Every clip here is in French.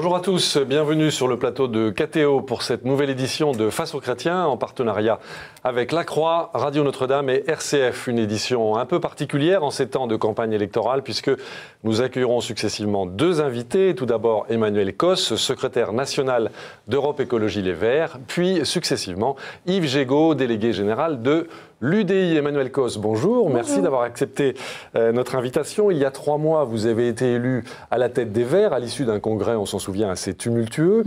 Bonjour à tous, bienvenue sur le plateau de KTO pour cette nouvelle édition de Face aux Chrétiens en partenariat avec La Croix, Radio Notre-Dame et RCF. Une édition un peu particulière en ces temps de campagne électorale puisque nous accueillerons successivement deux invités. Tout d'abord Emmanuel Cos, secrétaire national d'Europe Écologie Les Verts, puis successivement Yves Gégaud, délégué général de l'UDI. Emmanuel Cos, bonjour. Merci d'avoir accepté notre invitation. Il y a 3 mois, vous avez été élu à la tête des Verts à l'issue d'un congrès, on s'en souvient, assez tumultueux.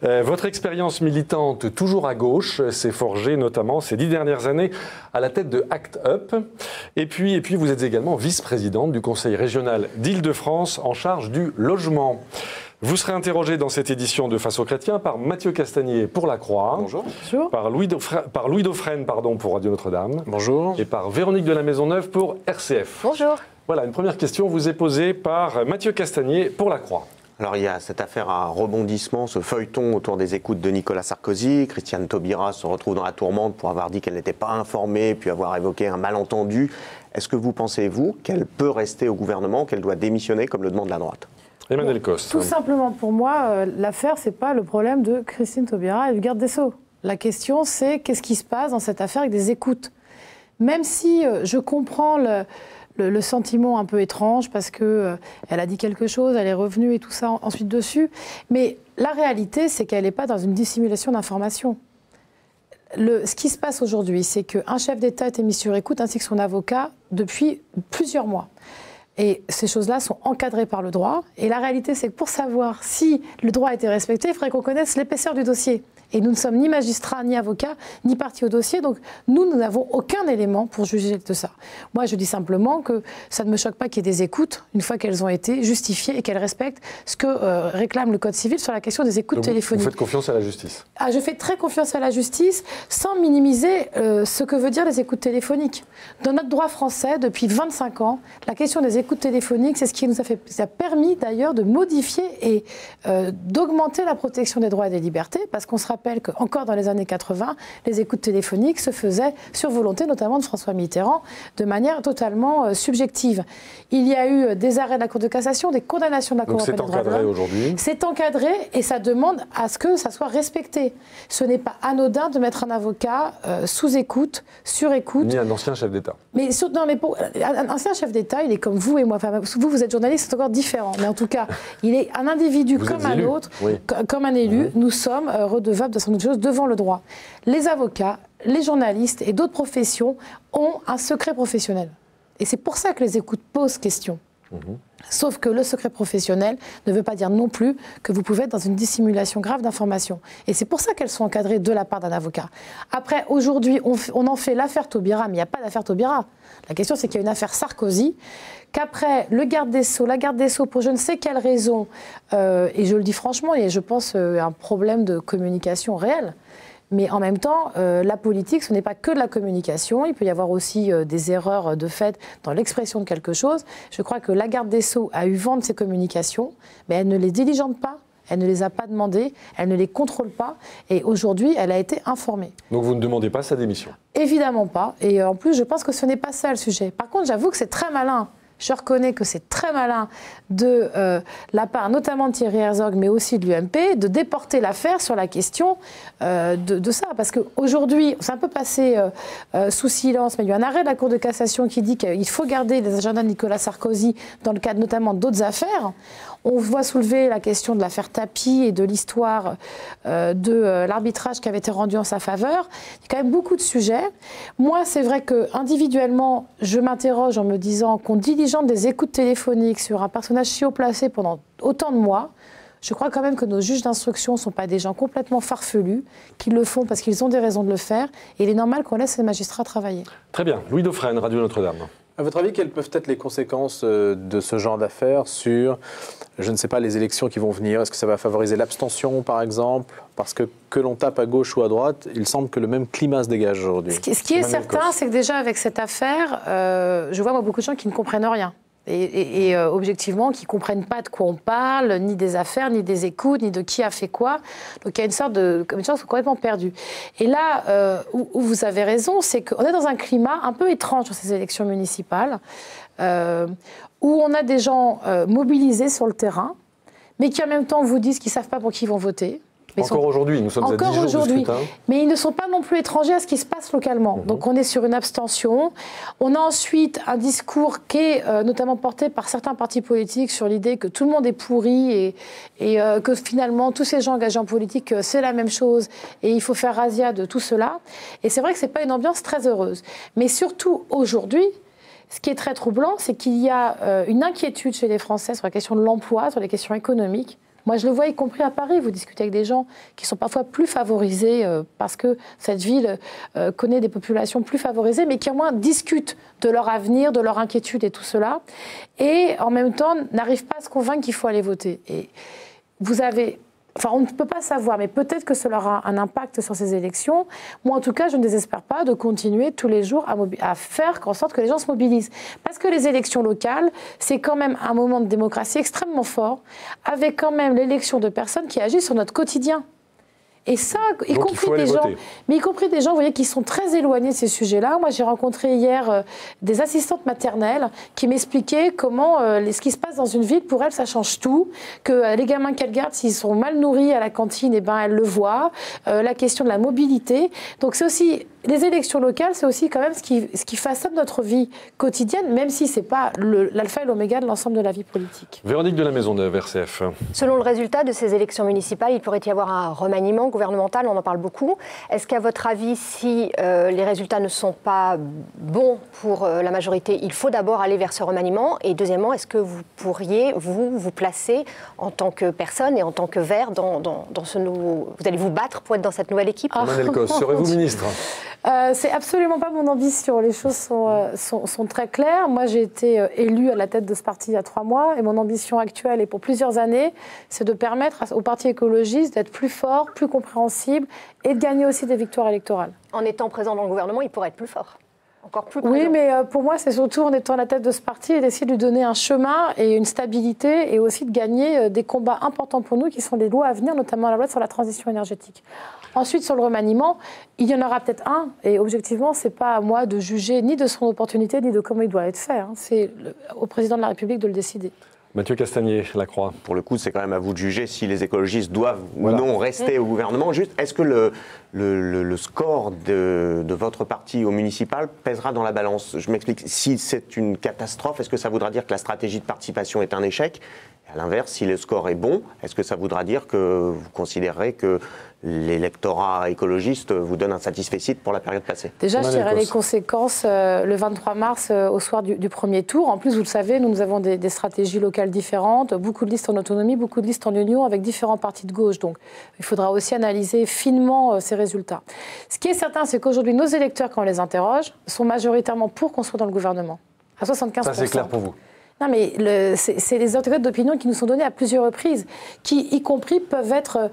Votre expérience militante, toujours à gauche, s'est forgée notamment ces 10 dernières années à la tête de ACT UP. Et puis vous êtes également vice-présidente du Conseil régional d'Île-de-France en charge du logement. Vous serez interrogé dans cette édition de Face aux Chrétiens par Mathieu Castagnier pour La Croix. Bonjour. Par Louis Dauphren pour Radio Notre-Dame. Bonjour. Et par Véronique de la Maisonneuve pour RCF. Bonjour. Voilà, une première question vous est posée par Mathieu Castagnier pour La Croix. Alors il y a cette affaire à rebondissement, ce feuilleton autour des écoutes de Nicolas Sarkozy. Christiane Taubira se retrouve dans la tourmente pour avoir dit qu'elle n'était pas informée, puis avoir évoqué un malentendu. Est-ce que vous pensez, vous, qu'elle peut rester au gouvernement, qu'elle doit démissionner comme le demande la droite ? Emmanuel Cos. Tout simplement, pour moi, l'affaire, ce n'est pas le problème de Christine Taubira et du garde des Sceaux. La question, c'est qu'est-ce qui se passe dans cette affaire avec des écoutes. Même si je comprends le sentiment un peu étrange, parce qu'elle a dit quelque chose, elle est revenue et tout ça ensuite dessus, mais la réalité, c'est qu'elle n'est pas dans une dissimulation d'informations. Ce qui se passe aujourd'hui, c'est qu'un chef d'État est mis sur écoute, ainsi que son avocat, depuis plusieurs mois. Et ces choses-là sont encadrées par le droit. Et la réalité, c'est que pour savoir si le droit a été respecté, il faudrait qu'on connaisse l'épaisseur du dossier. Et nous ne sommes ni magistrats, ni avocats, ni partis au dossier. Donc nous n'avons aucun élément pour juger de ça. Moi, je dis simplement que ça ne me choque pas qu'il y ait des écoutes, une fois qu'elles ont été justifiées et qu'elles respectent ce que réclame le Code civil sur la question des écoutes téléphoniques. Vous faites confiance à la justice ? Je fais très confiance à la justice, sans minimiser ce que veut dire les écoutes téléphoniques. Dans notre droit français, depuis 25 ans, la question des écoutes téléphoniques, c'est ce qui nous a permis d'ailleurs de modifier et d'augmenter la protection des droits et des libertés, parce qu'on se rappelle qu'encore dans les années 80, les écoutes téléphoniques se faisaient sur volonté, notamment de François Mitterrand, de manière totalement subjective. Il y a eu des arrêts de la Cour de cassation, des condamnations de la Cour européenne des droits de l'homme. C'est encadré aujourd'hui ? C'est encadré et ça demande à ce que ça soit respecté. Ce n'est pas anodin de mettre un avocat sous écoute, sur écoute. Ni un ancien chef d'État. Mais un ancien chef d'État, il est comme vous et moi. Enfin, vous êtes journaliste, c'est encore différent. Mais en tout cas, il est un individu comme un autre, comme un élu. Nous sommes redevables de certaines choses devant le droit. Les avocats, les journalistes et d'autres professions ont un secret professionnel. Et c'est pour ça que les écoutes posent question. Sauf que le secret professionnel ne veut pas dire non plus que vous pouvez être dans une dissimulation grave d'informations. Et c'est pour ça qu'elles sont encadrées de la part d'un avocat. Après, aujourd'hui, on en fait l'affaire Taubira, mais il n'y a pas d'affaire Taubira. La question, c'est qu'il y a une affaire Sarkozy, qu'après, la garde des Sceaux, pour je ne sais quelle raison, et je le dis franchement, et je pense un problème de communication réel. Mais en même temps, la politique, ce n'est pas que de la communication. Il peut y avoir aussi des erreurs de fait dans l'expression de quelque chose. Je crois que la garde des Sceaux a eu vent de ces communications, mais elle ne les diligente pas, elle ne les a pas demandées, elle ne les contrôle pas. Et aujourd'hui, elle a été informée. Donc vous ne demandez pas sa démission ? Évidemment pas. Et en plus, je pense que ce n'est pas ça le sujet. Par contre, j'avoue que c'est très malin. Je reconnais que c'est très malin de la part notamment de Thierry Herzog, mais aussi de l'UMP, de déporter l'affaire sur la question de ça. Parce qu'aujourd'hui, c'est un peu passé sous silence, mais il y a eu un arrêt de la Cour de cassation qui dit qu'il faut garder les agendas de Nicolas Sarkozy dans le cadre notamment d'autres affaires. On voit soulever la question de l'affaire Tapie et de l'histoire de l'arbitrage qui avait été rendu en sa faveur. Il y a quand même beaucoup de sujets. Moi, c'est vrai qu'individuellement, je m'interroge en me disant qu'on diligente des écoutes téléphoniques sur un personnage si haut placé pendant autant de mois. Je crois quand même que nos juges d'instruction ne sont pas des gens complètement farfelus, qui le font parce qu'ils ont des raisons de le faire. Et il est normal qu'on laisse les magistrats travailler. Très bien. Louis Dauphren, Radio Notre-Dame. À votre avis, quelles peuvent être les conséquences de ce genre d'affaires sur, je ne sais pas, les élections qui vont venir ? Est-ce que ça va favoriser l'abstention, par exemple ? Parce que l'on tape à gauche ou à droite, il semble que le même climat se dégage aujourd'hui. Ce qui est certain, c'est que déjà avec cette affaire, je vois beaucoup de gens qui ne comprennent rien. Et objectivement, qui ne comprennent pas de quoi on parle, ni des affaires, ni des écoutes, ni de qui a fait quoi. Donc il y a une sorte de complètement perdue. Et là, où vous avez raison, c'est qu'on est dans un climat un peu étrange sur ces élections municipales, où on a des gens mobilisés sur le terrain, mais qui en même temps vous disent qu'ils ne savent pas pour qui ils vont voter. Encore aujourd'hui, nous sommes à 10 jours du scrutin. Mais ils ne sont pas non plus étrangers à ce qui se passe localement. Donc on est sur une abstention. On a ensuite un discours qui est notamment porté par certains partis politiques sur l'idée que tout le monde est pourri et que finalement tous ces gens engagés en politique, c'est la même chose et il faut faire razzia de tout cela. Et c'est vrai que ce n'est pas une ambiance très heureuse. Mais surtout aujourd'hui, ce qui est très troublant, c'est qu'il y a une inquiétude chez les Français sur la question de l'emploi, sur les questions économiques. Moi, je le vois, y compris à Paris. Vous discutez avec des gens qui sont parfois plus favorisés parce que cette ville connaît des populations plus favorisées, mais qui, au moins, discutent de leur avenir, de leur inquiétude et tout cela. Et, en même temps, n'arrivent pas à se convaincre qu'il faut aller voter. Et vous avez... Enfin, on ne peut pas savoir, mais peut-être que cela aura un impact sur ces élections. Moi, en tout cas, je ne désespère pas de continuer tous les jours à faire en sorte que les gens se mobilisent. Parce que les élections locales, c'est quand même un moment de démocratie extrêmement fort, avec quand même l'élection de personnes qui agissent sur notre quotidien. Et ça, y compris des gens, mais y compris des gens, vous voyez, qui sont très éloignés de ces sujets-là. Moi, j'ai rencontré hier des assistantes maternelles qui m'expliquaient comment ce qui se passe dans une ville, pour elles, ça change tout. Que les gamins qu'elles gardent, s'ils sont mal nourris à la cantine, eh ben, elles le voient. La question de la mobilité. Donc, c'est aussi... Les élections locales, c'est aussi quand même ce qui façonne notre vie quotidienne, même si ce n'est pas l'alpha et l'oméga de l'ensemble de la vie politique. Véronique de la Maisonneuve, RCF. Selon le résultat de ces élections municipales, il pourrait y avoir un remaniement gouvernemental, on en parle beaucoup. Est-ce qu'à votre avis, si les résultats ne sont pas bons pour la majorité, il faut d'abord aller vers ce remaniement? Et deuxièmement, est-ce que vous pourriez vous placer en tant que personne et en tant que Vert dans ce nouveau... Vous allez vous battre pour être dans cette nouvelle équipe? Emmanuel Cos, serez-vous ministre? C'est absolument pas mon ambition. Les choses sont très claires. Moi, j'ai été élue à la tête de ce parti il y a 3 mois et mon ambition actuelle, et pour plusieurs années, c'est de permettre au parti écologiste d'être plus fort, plus compréhensible et de gagner aussi des victoires électorales. En étant présent dans le gouvernement, il pourrait être plus fort. Encore plus présent. Oui, mais pour moi, c'est surtout en étant à la tête de ce parti et d'essayer de lui donner un chemin et une stabilité et aussi de gagner des combats importants pour nous qui sont les lois à venir, notamment la loi sur la transition énergétique. Ensuite, sur le remaniement, il y en aura peut-être un, et objectivement, ce n'est pas à moi de juger ni de son opportunité, ni de comment il doit être fait. C'est au président de la République de le décider. Mathieu Castagnier, La Croix. Pour le coup, c'est quand même à vous de juger si les écologistes doivent ou non rester au gouvernement. Juste, est-ce que le score de votre parti au municipal pèsera dans la balance? Je m'explique. Si c'est une catastrophe, est-ce que ça voudra dire que la stratégie de participation est un échec? Et à l'inverse, si le score est bon, est-ce que ça voudra dire que vous considérez que l'électorat écologiste vous donne un satisfecit pour la période passée? Déjà, je tirerai les conséquences le 23 mars au soir du premier tour. En plus, vous le savez, nous avons des stratégies locales différentes, beaucoup de listes en autonomie, beaucoup de listes en union avec différents partis de gauche. Donc, il faudra aussi analyser finement ces résultats. Ce qui est certain, c'est qu'aujourd'hui, nos électeurs, quand on les interroge, sont majoritairement pour qu'on soit dans le gouvernement. À 75%. Ça, c'est clair pour vous? Non, mais c'est les enquêtes d'opinion qui nous sont données à plusieurs reprises, qui, y compris, peuvent être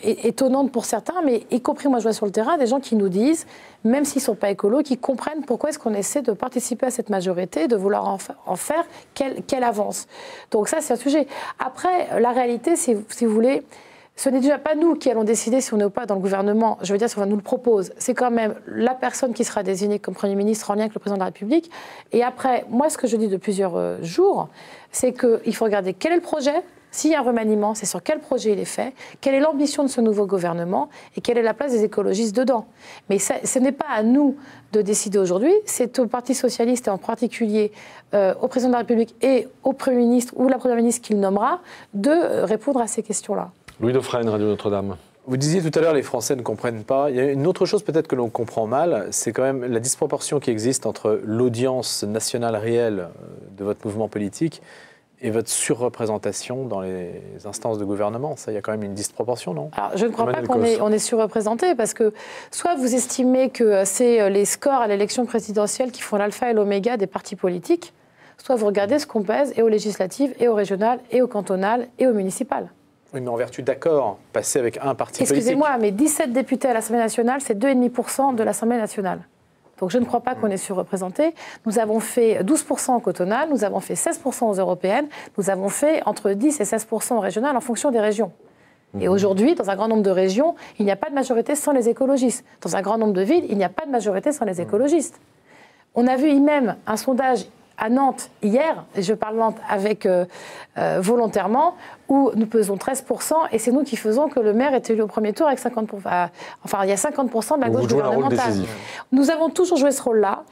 étonnantes pour certains, mais y compris, moi je vois sur le terrain, des gens qui nous disent, même s'ils ne sont pas écolos, qui comprennent pourquoi est-ce qu'on essaie de participer à cette majorité, de vouloir en faire qu'elle avance. Donc ça, c'est un sujet. Après, la réalité, si vous voulez... Ce n'est déjà pas nous qui allons décider si on est ou pas dans le gouvernement, je veux dire si on nous le propose. C'est quand même la personne qui sera désignée comme Premier ministre en lien avec le Président de la République. Et après, moi, ce que je dis de plusieurs jours, c'est qu'il faut regarder quel est le projet. S'il y a un remaniement, c'est sur quel projet il est fait, quelle est l'ambition de ce nouveau gouvernement et quelle est la place des écologistes dedans. Mais ce n'est pas à nous de décider aujourd'hui, c'est au Parti socialiste et en particulier au Président de la République et au Premier ministre ou la Première ministre qu'il nommera de répondre à ces questions-là. Louis Dauphren, Radio Notre-Dame. Vous disiez tout à l'heure, les Français ne comprennent pas. Il y a une autre chose peut-être que l'on comprend mal, c'est quand même la disproportion qui existe entre l'audience nationale réelle de votre mouvement politique et votre surreprésentation dans les instances de gouvernement. Ça, il y a quand même une disproportion, non? Alors, je ne crois pas qu'on est surreprésenté, parce que soit vous estimez que c'est les scores à l'élection présidentielle qui font l'alpha et l'oméga des partis politiques, soit vous regardez ce qu'on pèse et aux législatives, et aux régionales, et aux cantonales, et aux municipales. Oui, mais en vertu d'accords passés avec un parti politique. Excusez-moi, mais 17 députés à l'Assemblée nationale, c'est 2,5% de l'Assemblée nationale. Donc je ne crois pas qu'on est surreprésenté. Nous avons fait 12% au cantonal, nous avons fait 16% aux européennes, nous avons fait entre 10 et 16% aux régionales en fonction des régions. Et aujourd'hui, dans un grand nombre de régions, il n'y a pas de majorité sans les écologistes. Dans un grand nombre de villes, il n'y a pas de majorité sans les écologistes. On a vu même un sondage à Nantes hier, et je parle Nantes avec volontairement, où nous pesons 13%, et c'est nous qui faisons que le maire est élu au premier tour avec 50%. Enfin, il y a 50% de la gauche gouvernementale. Nous avons toujours joué ce rôle-là.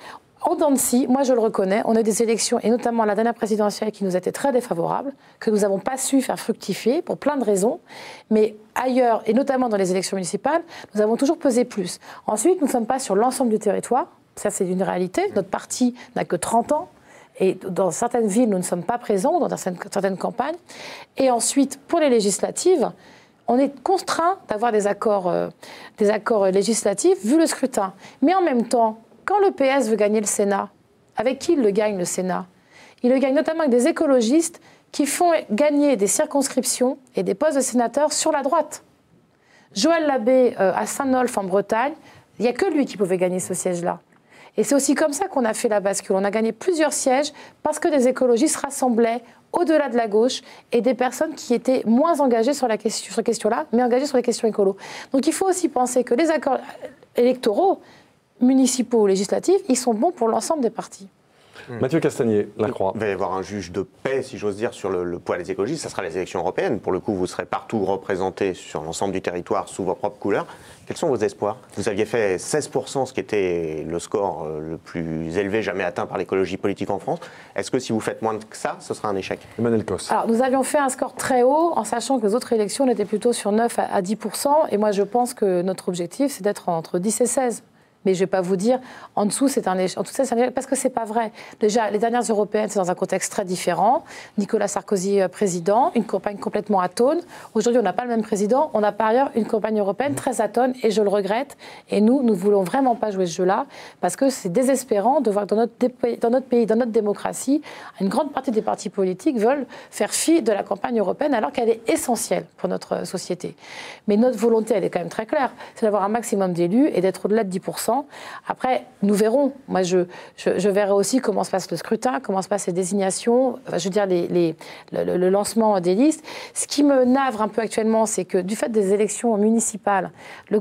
En dents de scie, moi je le reconnais, on a des élections, et notamment la dernière présidentielle qui nous était très défavorable, que nous n'avons pas su faire fructifier pour plein de raisons, mais ailleurs, et notamment dans les élections municipales, nous avons toujours pesé plus. Ensuite, nous ne sommes pas sur l'ensemble du territoire, ça c'est une réalité, notre parti n'a que 30 ans, et dans certaines villes, nous ne sommes pas présents, dans certaines campagnes. Et ensuite, pour les législatives, on est contraint d'avoir des accords législatifs, vu le scrutin. Mais en même temps, quand le PS veut gagner le Sénat, avec qui il le gagne, le Sénat? Il le gagne notamment avec des écologistes qui font gagner des circonscriptions et des postes de sénateurs sur la droite. Joël Labbé, à Saint-Nolff, en Bretagne, il n'y a que lui qui pouvait gagner ce siège-là. Et c'est aussi comme ça qu'on a fait la bascule. On a gagné plusieurs sièges parce que des écologistes rassemblaient au-delà de la gauche et des personnes qui étaient moins engagées sur cette question-là, mais engagées sur les questions écolo. Donc il faut aussi penser que les accords électoraux, municipaux ou législatifs, ils sont bons pour l'ensemble des partis. Mathieu Castagnier, La Croix. Il va y avoir un juge de paix, si j'ose dire, sur le poids des écologistes. Ça sera les élections européennes. Pour le coup, vous serez partout représentés sur l'ensemble du territoire sous vos propres couleurs. Quels sont vos espoirs? Vous aviez fait 16%, ce qui était le score le plus élevé jamais atteint par l'écologie politique en France. Est-ce que si vous faites moins que ça, ce sera un échec? Emmanuel Cos. Alors, nous avions fait un score très haut, en sachant que les autres élections, on était plutôt sur 9 à 10%. Et moi, je pense que notre objectif, c'est d'être entre 10 et 16. Mais je ne vais pas vous dire, en dessous, c'est un échec. Parce que ce n'est pas vrai. Déjà, les dernières européennes, c'est dans un contexte très différent. Nicolas Sarkozy, président, une campagne complètement atone. Aujourd'hui, on n'a pas le même président. On a par ailleurs une campagne européenne très atone, et je le regrette. Et nous ne voulons vraiment pas jouer ce jeu-là, parce que c'est désespérant de voir que dans notre pays, dans notre démocratie, une grande partie des partis politiques veulent faire fi de la campagne européenne, alors qu'elle est essentielle pour notre société. Mais notre volonté, elle est quand même très claire. C'est d'avoir un maximum d'élus et d'être au-delà de 10%. Après, nous verrons. Moi, je verrai aussi comment se passe le scrutin, comment se passent les désignations, je veux dire le lancement des listes. Ce qui me navre un peu actuellement, c'est que du fait des élections municipales,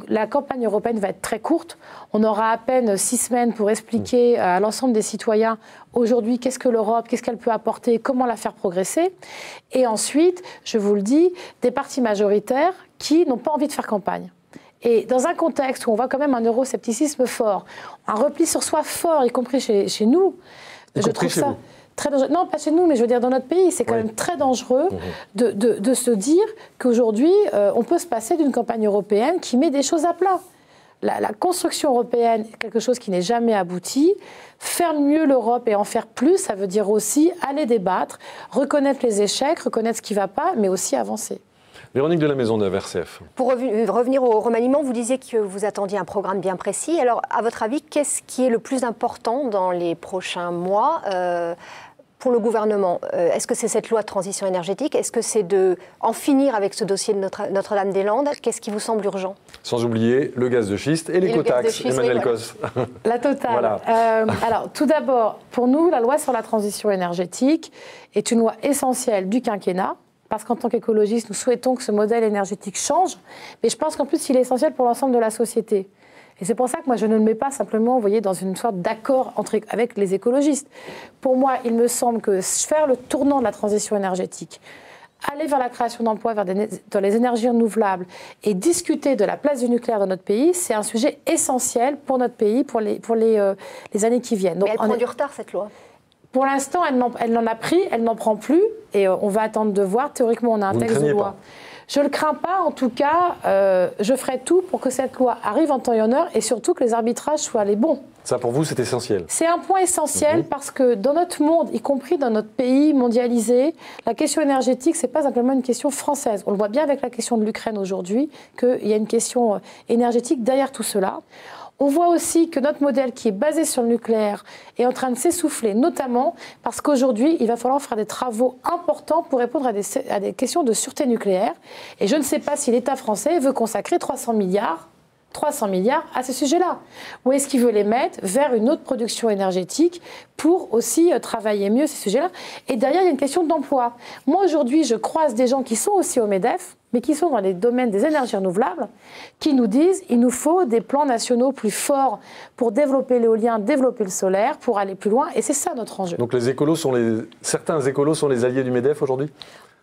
la campagne européenne va être très courte. On aura à peine 6 semaines pour expliquer à l'ensemble des citoyens aujourd'hui qu'est-ce que l'Europe, qu'est-ce qu'elle peut apporter, comment la faire progresser. Et ensuite, je vous le dis, des partis majoritaires qui n'ont pas envie de faire campagne. Et dans un contexte où on voit quand même un euroscepticisme fort, un repli sur soi fort, y compris chez nous, je trouve ça très dangereux. Non, pas chez nous, mais je veux dire dans notre pays, c'est quand même très dangereux de se dire qu'aujourd'hui, on peut se passer d'une campagne européenne qui met des choses à plat. La construction européenne est quelque chose qui n'est jamais abouti. Faire mieux l'Europe et en faire plus, ça veut dire aussi aller débattre, reconnaître les échecs, reconnaître ce qui ne va pas, mais aussi avancer. Véronique de la Maisonneuve, RCF. Pour revenir au remaniement, vous disiez que vous attendiez un programme bien précis. Alors, à votre avis, qu'est-ce qui est le plus important dans les prochains mois pour le gouvernement? Est-ce que c'est cette loi de transition énergétique? Est-ce que c'est d'en finir avec ce dossier de Notre-Dame-des-Landes? Qu'est-ce qui vous semble urgent? Sans oublier le gaz de schiste et l'écotaxe, Emmanuel Cos. La totale. Voilà. Alors, tout d'abord, pour nous, la loi sur la transition énergétique est une loi essentielle du quinquennat. Parce qu'en tant qu'écologistes, nous souhaitons que ce modèle énergétique change, mais je pense qu'en plus, il est essentiel pour l'ensemble de la société. Et c'est pour ça que moi, je ne le mets pas simplement, vous voyez, dans une sorte d'accord avec les écologistes. Pour moi, il me semble que faire le tournant de la transition énergétique, aller vers la création d'emplois dans les énergies renouvelables et discuter de la place du nucléaire dans notre pays, c'est un sujet essentiel pour notre pays, pour les années qui viennent. Donc, mais elle prend du retard, cette loi. Pour l'instant, elle n'en a pris, elle n'en prend plus, et on va attendre de voir. Théoriquement, on a un texte de loi. Je ne le crains pas, en tout cas, je ferai tout pour que cette loi arrive en temps et en heure, et surtout que les arbitrages soient les bons. Ça, pour vous, c'est essentiel? C'est un point essentiel parce que dans notre monde, y compris dans notre pays mondialisé, la question énergétique, ce n'est pas simplement une question française. On le voit bien avec la question de l'Ukraine aujourd'hui, qu'il y a une question énergétique derrière tout cela. On voit aussi que notre modèle qui est basé sur le nucléaire est en train de s'essouffler, notamment parce qu'aujourd'hui, il va falloir faire des travaux importants pour répondre à des questions de sûreté nucléaire. Et je ne sais pas si l'État français veut consacrer 300 milliards 300 milliards à ce sujet-là? Ou est-ce qu'il veut les mettre vers une autre production énergétique pour aussi travailler mieux ces sujets-là? Et derrière, il y a une question d'emploi. Moi, aujourd'hui, je croise des gens qui sont aussi au MEDEF, mais qui sont dans les domaines des énergies renouvelables, qui nous disent qu'il nous faut des plans nationaux plus forts pour développer l'éolien, développer le solaire, pour aller plus loin. Et c'est ça notre enjeu. Donc certains écolos sont les alliés du MEDEF aujourd'hui?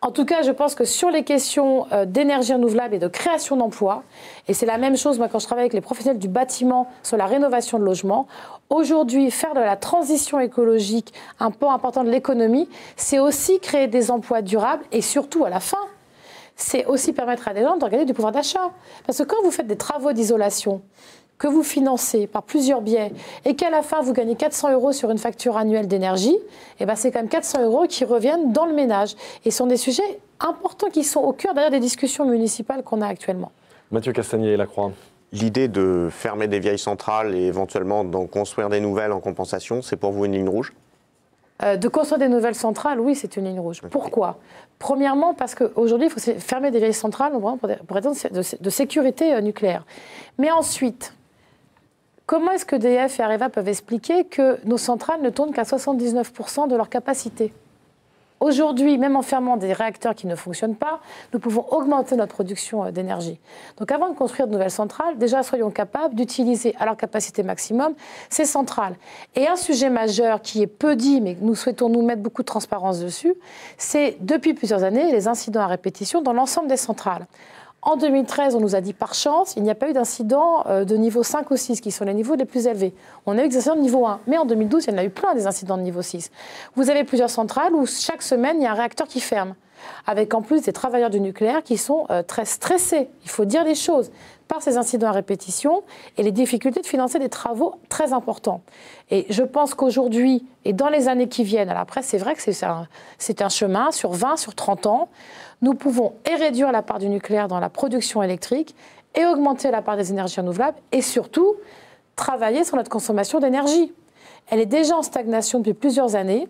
En tout cas, je pense que sur les questions d'énergie renouvelable et de création d'emplois, et c'est la même chose moi quand je travaille avec les professionnels du bâtiment sur la rénovation de logements, aujourd'hui faire de la transition écologique un pan important de l'économie, c'est aussi créer des emplois durables et surtout à la fin, c'est aussi permettre à des gens de gagner du pouvoir d'achat. Parce que quand vous faites des travaux d'isolation, que vous financez par plusieurs biais et qu'à la fin vous gagnez 400 € sur une facture annuelle d'énergie, eh ben c'est quand même 400 € qui reviennent dans le ménage. Et ce sont des sujets importants qui sont au cœur d'ailleurs des discussions municipales qu'on a actuellement. Mathieu Castagnier et Lacroix. L'idée de fermer des vieilles centrales et éventuellement d'en construire des nouvelles en compensation, c'est pour vous une ligne rouge? De construire des nouvelles centrales, oui, c'est une ligne rouge. Pourquoi? Premièrement, parce qu'aujourd'hui, il faut fermer des vieilles centrales pour raison de sécurité nucléaire. Mais ensuite, comment est-ce que EDF et Areva peuvent expliquer que nos centrales ne tournent qu'à 79% de leur capacité? Aujourd'hui, même en fermant des réacteurs qui ne fonctionnent pas, nous pouvons augmenter notre production d'énergie. Donc avant de construire de nouvelles centrales, déjà soyons capables d'utiliser à leur capacité maximum ces centrales. Et un sujet majeur qui est peu dit, mais nous souhaitons nous mettre beaucoup de transparence dessus, c'est depuis plusieurs années les incidents à répétition dans l'ensemble des centrales. En 2013, on nous a dit par chance, il n'y a pas eu d'incidents de niveau 5 ou 6, qui sont les niveaux les plus élevés. On a eu des incidents de niveau 1. Mais en 2012, il y en a eu plein des incidents de niveau 6. Vous avez plusieurs centrales où chaque semaine, il y a un réacteur qui ferme. Avec en plus des travailleurs du nucléaire qui sont très stressés, il faut dire les choses, par ces incidents à répétition et les difficultés de financer des travaux très importants. Et je pense qu'aujourd'hui, et dans les années qui viennent, alors après c'est vrai que c'est un chemin sur 20, sur 30 ans, nous pouvons et réduire la part du nucléaire dans la production électrique et augmenter la part des énergies renouvelables et surtout travailler sur notre consommation d'énergie. Elle est déjà en stagnation depuis plusieurs années.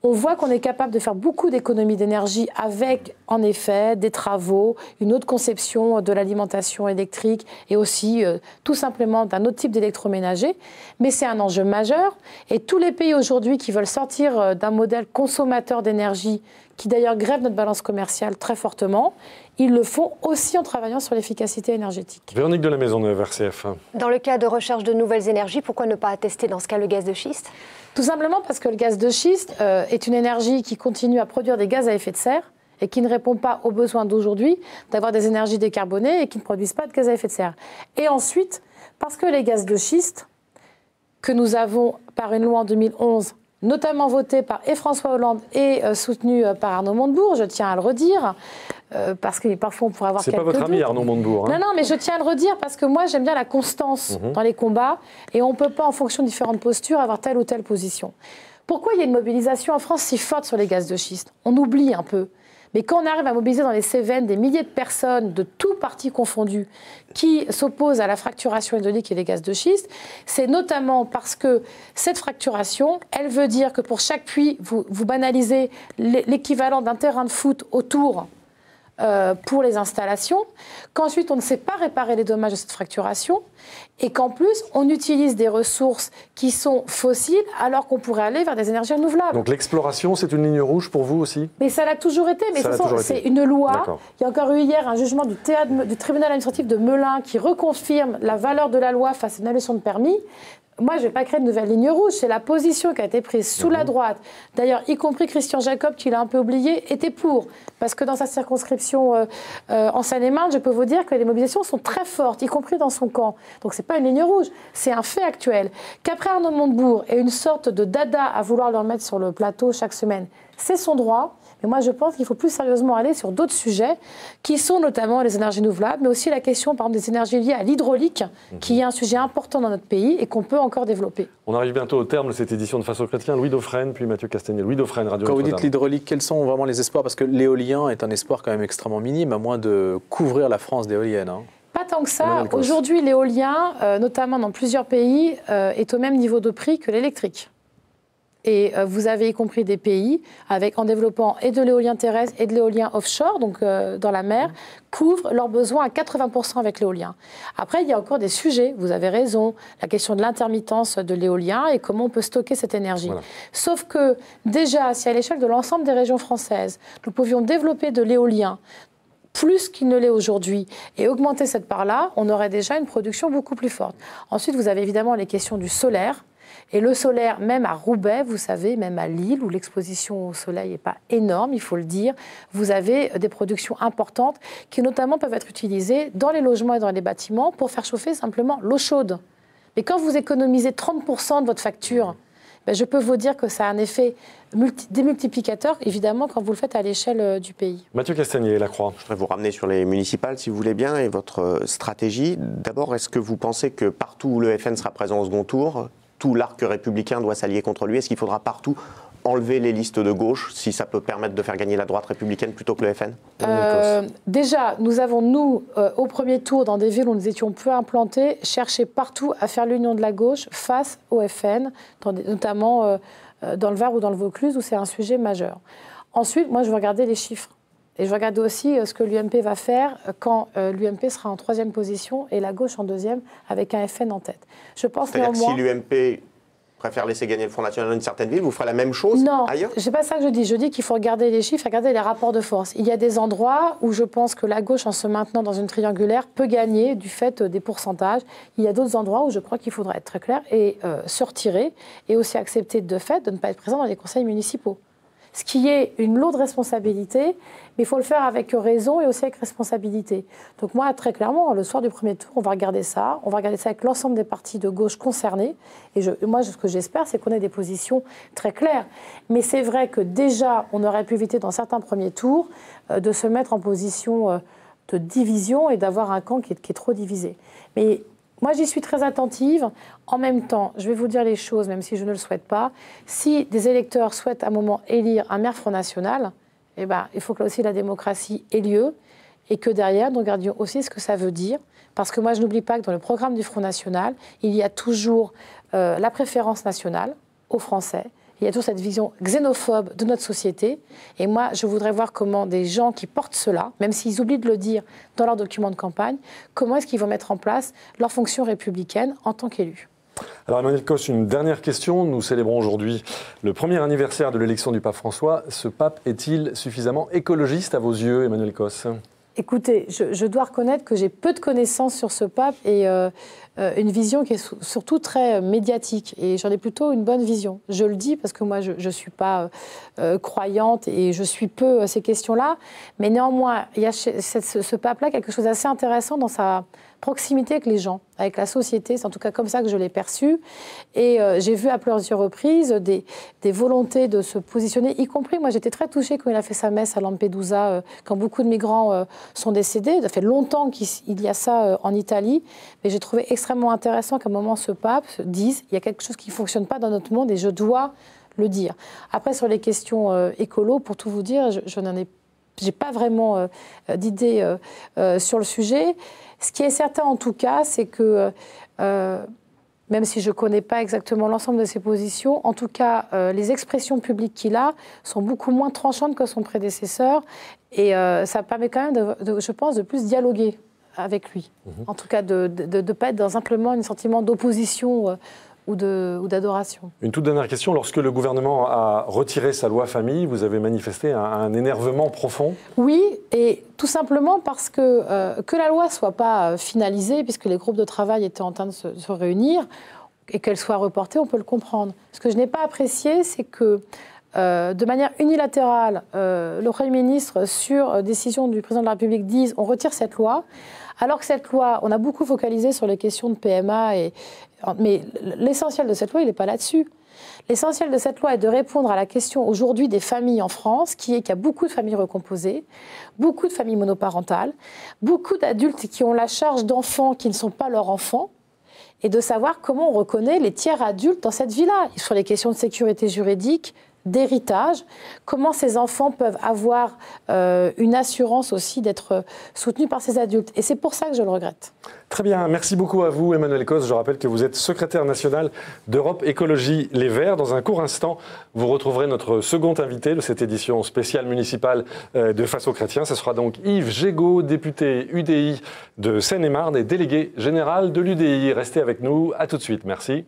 On voit qu'on est capable de faire beaucoup d'économies d'énergie avec, en effet, des travaux, une autre conception de l'alimentation électrique et aussi tout simplement d'un autre type d'électroménager. Mais c'est un enjeu majeur et tous les pays aujourd'hui qui veulent sortir d'un modèle consommateur d'énergie, qui d'ailleurs grève notre balance commerciale très fortement, ils le font aussi en travaillant sur l'efficacité énergétique. Véronique de la Maisonneuve, RCF. Dans le cas de recherche de nouvelles énergies, pourquoi ne pas tester dans ce cas le gaz de schiste? Tout simplement parce que le gaz de schiste est une énergie qui continue à produire des gaz à effet de serre et qui ne répond pas aux besoins d'aujourd'hui d'avoir des énergies décarbonées et qui ne produisent pas de gaz à effet de serre. Et ensuite, parce que les gaz de schiste, que nous avons par une loi en 2011, notamment voté par François Hollande et soutenu par Arnaud Montebourg, je tiens à le redire, parce que parfois on pourrait avoir quelques doutes. C'est pas votre ami Arnaud Montebourg. Non, mais je tiens à le redire parce que moi j'aime bien la constance dans les combats et on ne peut pas en fonction de différentes postures avoir telle ou telle position. Pourquoi il y a une mobilisation en France si forte sur les gaz de schiste? On oublie un peu. Mais quand on arrive à mobiliser dans les Cévennes des milliers de personnes, de tous partis confondus, qui s'opposent à la fracturation hydraulique et les gaz de schiste, c'est notamment parce que cette fracturation, elle veut dire que pour chaque puits, vous banalisez l'équivalent d'un terrain de foot autour pour les installations, qu'ensuite on ne sait pas réparer les dommages de cette fracturation et qu'en plus on utilise des ressources qui sont fossiles alors qu'on pourrait aller vers des énergies renouvelables. Donc l'exploration, c'est une ligne rouge pour vous aussi? Mais ça l'a toujours été, mais c'est une loi. Il y a encore eu hier un jugement du tribunal administratif de Melun qui reconfirme la valeur de la loi face à une annulation de permis. Moi, je ne vais pas créer de nouvelle ligne rouge. C'est la position qui a été prise sous la droite. D'ailleurs, y compris Christian Jacob, qui l'a un peu oublié, était pour. Parce que dans sa circonscription en Seine-et-Marne, je peux vous dire que les mobilisations sont très fortes, y compris dans son camp. Donc, ce n'est pas une ligne rouge. C'est un fait actuel. Qu'après Arnaud Montebourg ait une sorte de dada à vouloir le remettre sur le plateau chaque semaine, c'est son droit. Mais moi, je pense qu'il faut plus sérieusement aller sur d'autres sujets, qui sont notamment les énergies renouvelables, mais aussi la question, par exemple, des énergies liées à l'hydraulique, qui est un sujet important dans notre pays et qu'on peut encore développer. On arrive bientôt au terme de cette édition de Face aux Chrétiens. Louis Dauphren, puis Mathieu Castagnier. Louis Dauphren, Radio Quand Notre-Dame. vous dites l'hydraulique, quels sont vraiment les espoirs? Parce que l'éolien est un espoir quand même extrêmement minime, à moins de couvrir la France d'éoliennes. Pas tant que ça. Aujourd'hui, l'éolien, notamment dans plusieurs pays, est au même niveau de prix que l'électrique. Et vous avez y compris des pays, en développant et de l'éolien terrestre et de l'éolien offshore, donc dans la mer, couvrent leurs besoins à 80% avec l'éolien. Après, il y a encore des sujets, vous avez raison, la question de l'intermittence de l'éolien et comment on peut stocker cette énergie. Voilà. Sauf que déjà, si à l'échelle de l'ensemble des régions françaises, nous pouvions développer de l'éolien, plus qu'il ne l'est aujourd'hui, et augmenter cette part-là, on aurait déjà une production beaucoup plus forte. Ensuite, vous avez évidemment les questions du solaire. Et le solaire, même à Roubaix, vous savez, même à Lille, où l'exposition au soleil n'est pas énorme, il faut le dire, vous avez des productions importantes qui notamment peuvent être utilisées dans les logements et dans les bâtiments pour faire chauffer simplement l'eau chaude. Mais quand vous économisez 30% de votre facture, ben je peux vous dire que ça a un effet démultiplicateur, évidemment, quand vous le faites à l'échelle du pays. Mathieu Castagnier, La Croix. Je voudrais vous ramener sur les municipales, si vous voulez bien, et votre stratégie. D'abord, est-ce que vous pensez que partout où le FN sera présent au second tour, tout l'arc républicain doit s'allier contre lui? Est-ce qu'il faudra partout enlever les listes de gauche, si ça peut permettre de faire gagner la droite républicaine plutôt que le FN? Déjà, nous avons, au premier tour, dans des villes où nous étions peu implantés, cherché partout à faire l'union de la gauche face au FN, notamment dans le Var ou dans le Vaucluse, où c'est un sujet majeur. Ensuite, moi, je vais regarder les chiffres. Et je vais regarder aussi ce que l'UMP va faire quand l'UMP sera en 3e position et la gauche en 2e, avec un FN en tête. Je pense C'est-à-dire que si l'UMP préfère laisser gagner le Front National dans une certaine ville, vous ferez la même chose ailleurs? Non, c'est pas ça que je dis. Je dis qu'il faut regarder les chiffres, regarder les rapports de force. Il y a des endroits où je pense que la gauche, en se maintenant dans une triangulaire, peut gagner du fait des pourcentages. Il y a d'autres endroits où je crois qu'il faudra être très clair et se retirer et aussi accepter de fait de ne pas être présent dans les conseils municipaux. Ce qui est une lourde responsabilité, mais il faut le faire avec raison et aussi avec responsabilité. Donc moi, très clairement, le soir du premier tour, on va regarder ça avec l'ensemble des partis de gauche concernés. Et moi, ce que j'espère, c'est qu'on ait des positions très claires. Mais c'est vrai que déjà, on aurait pu éviter dans certains premiers tours de se mettre en position de division et d'avoir un camp qui est trop divisé. Mais moi, j'y suis très attentive. En même temps, je vais vous dire les choses, même si je ne le souhaite pas. Si des électeurs souhaitent à un moment élire un maire Front National, eh ben, il faut que là aussi la démocratie ait lieu et que derrière, nous regardions aussi ce que ça veut dire. Parce que moi, je n'oublie pas que dans le programme du Front National, il y a toujours la préférence nationale aux Français. Il y a toujours cette vision xénophobe de notre société. Et moi, je voudrais voir comment des gens qui portent cela, même s'ils oublient de le dire dans leur document de campagne, comment est-ce qu'ils vont mettre en place leur fonction républicaine en tant qu'élus. Alors Emmanuel Cos, une dernière question. Nous célébrons aujourd'hui le premier anniversaire de l'élection du pape François. Ce pape est-il suffisamment écologiste à vos yeux, Emmanuel Cos? Écoutez, je dois reconnaître que j'ai peu de connaissances sur ce pape et une vision qui est surtout très médiatique. Et j'en ai plutôt une bonne vision. Je le dis parce que moi, je ne suis pas croyante et je suis peu ces questions-là. Mais néanmoins, il y a ce pape-là quelque chose d'assez intéressant dans sa proximité avec les gens, avec la société. C'est en tout cas comme ça que je l'ai perçu. Et j'ai vu à plusieurs reprises des volontés de se positionner, y compris, moi j'étais très touchée quand il a fait sa messe à Lampedusa, quand beaucoup de migrants sont décédés. Ça fait longtemps qu'il y a ça en Italie, mais j'ai trouvé extrêmement intéressant qu'à un moment ce pape dise il y a quelque chose qui ne fonctionne pas dans notre monde et je dois le dire. Après, sur les questions écolo, pour tout vous dire, j'ai pas vraiment d'idée sur le sujet. Ce qui est certain, en tout cas, c'est que, même si je ne connais pas exactement l'ensemble de ses positions, en tout cas, les expressions publiques qu'il a sont beaucoup moins tranchantes que son prédécesseur. Et ça permet quand même, je pense, de plus dialoguer avec lui. En tout cas, de ne pas être dans simplement un sentiment d'opposition ou d'adoration. Une toute dernière question. Lorsque le gouvernement a retiré sa loi famille, vous avez manifesté un énervement profond? Oui, et tout simplement parce que la loi ne soit pas finalisée, puisque les groupes de travail étaient en train de se réunir, et qu'elle soit reportée, on peut le comprendre. Ce que je n'ai pas apprécié, c'est que de manière unilatérale, le Premier ministre, sur décision du président de la République, dise on retire cette loi, alors que cette loi, on a beaucoup focalisé sur les questions de PMA, mais l'essentiel de cette loi, il n'est pas là-dessus. L'essentiel de cette loi est de répondre à la question aujourd'hui des familles en France, qui est qu'il y a beaucoup de familles recomposées, beaucoup de familles monoparentales, beaucoup d'adultes qui ont la charge d'enfants qui ne sont pas leurs enfants, et de savoir comment on reconnaît les tiers adultes dans cette vie-là. Sur les questions de sécurité juridique, d'héritage, comment ces enfants peuvent avoir une assurance aussi d'être soutenus par ces adultes. Et c'est pour ça que je le regrette. Très bien, merci beaucoup à vous Emmanuelle Causse. Je rappelle que vous êtes secrétaire nationale d'Europe Écologie Les Verts. Dans un court instant, vous retrouverez notre second invité de cette édition spéciale municipale de Face aux Chrétiens. Ce sera donc Yves Gégaud, député UDI de Seine-et-Marne et délégué général de l'UDI. Restez avec nous, à tout de suite. Merci.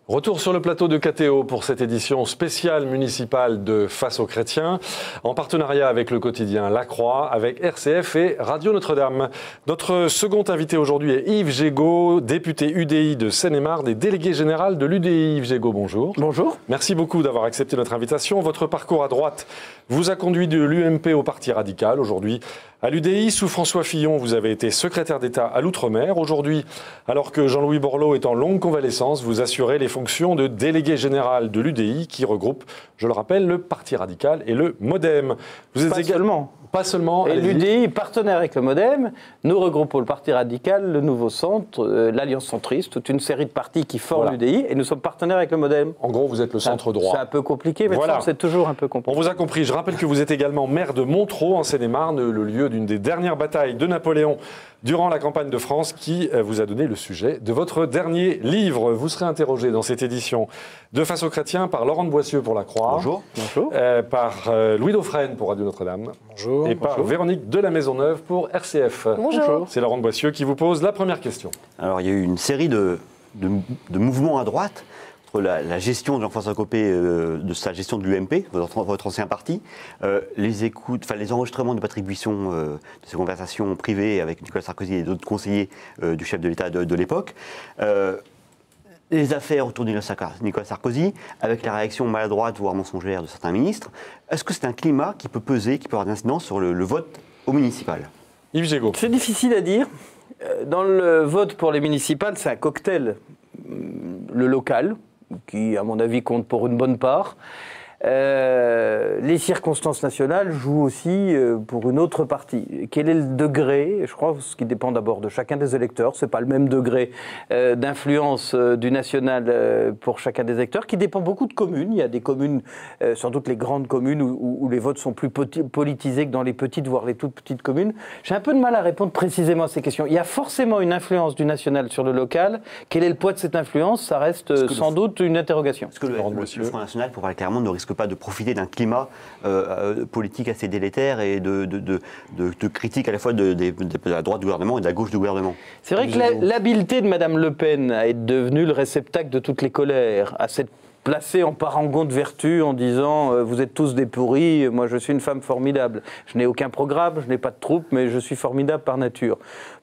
Retour sur le plateau de KTO pour cette édition spéciale municipale de Face aux Chrétiens, en partenariat avec le quotidien La Croix, avec RCF et Radio Notre-Dame. Notre second invité aujourd'hui est Yves Gégaud, député UDI de Seine-et-Marne et délégué général de l'UDI. Yves Gégaud, bonjour. Bonjour. Merci beaucoup d'avoir accepté notre invitation. Votre parcours à droite vous a conduit de l'UMP au Parti radical. Aujourd'hui, à l'UDI, sous François Fillon, vous avez été secrétaire d'État à l'Outre-mer. Aujourd'hui, alors que Jean-Louis Borloo est en longue convalescence, vous assurez les fonctions de délégué général de l'UDI, qui regroupe, je le rappelle, le Parti radical et le MoDem. Vous êtes Pas seulement. Et l'UDI, partenaire avec le MoDem, nous regroupons le Parti radical, le Nouveau Centre, l'Alliance centriste, toute une série de partis qui forment l'UDI, et nous sommes partenaires avec le MoDem. En gros, vous êtes le centre droit. C'est un peu compliqué, mais c'est toujours un peu compliqué. On vous a compris. Je rappelle que vous êtes également maire de Montereau, en Seine-et-Marne, le lieu d'une des dernières batailles de Napoléon durant la campagne de France, qui vous a donné le sujet de votre dernier livre. Vous serez interrogé dans cette édition de Face aux Chrétiens par Laurent de Boissieu pour La Croix. Bonjour. Bonjour. Par Louis Dauphren pour Radio Notre-Dame. Bonjour. Et par Véronique de la Maisonneuve pour RCF. Bonjour. C'est Laurent de Boissieu qui vous pose la première question. Alors, il y a eu une série de mouvements à droite entre la gestion de Jean-François Copé, de sa gestion de l'UMP, votre ancien parti, les enregistrements de Patrick Buisson, de ses conversations privées avec Nicolas Sarkozy et d'autres conseillers du chef de l'État de l'époque, les affaires autour de Nicolas Sarkozy, avec la réaction maladroite, voire mensongère de certains ministres. Est-ce que c'est un climat qui peut peser, qui peut avoir une incidence sur le vote au municipal? Yves Gégaud. C'est difficile à dire. Dans le vote pour les municipales, c'est un cocktail. Le local, qui, à mon avis, compte pour une bonne part. Les circonstances nationales jouent aussi pour une autre partie. Quel est le degré? Je crois ce qui dépend d'abord de chacun des électeurs. C'est pas le même degré d'influence du national pour chacun des électeurs, qui dépend beaucoup de communes. Il y a des communes, sans doute les grandes communes, où les votes sont plus politisés que dans les petites, voire les toutes petites communes. J'ai un peu de mal à répondre précisément à ces questions. Il y a forcément une influence du national sur le local. Quel est le poids de cette influence? Ça reste sans doute une interrogation. Est-ce que le Front National, pour parler clairement, ne risque pas de profiter d'un climat politique assez délétère et de critique à la fois de la droite du gouvernement et de la gauche du gouvernement? C'est vrai que l'habileté de Mme Le Pen à être devenue le réceptacle de toutes les colères, à s'être placée en parangon de vertu en disant vous êtes tous des pourris, moi je suis une femme formidable. Je n'ai aucun programme, je n'ai pas de troupe, mais je suis formidable par nature.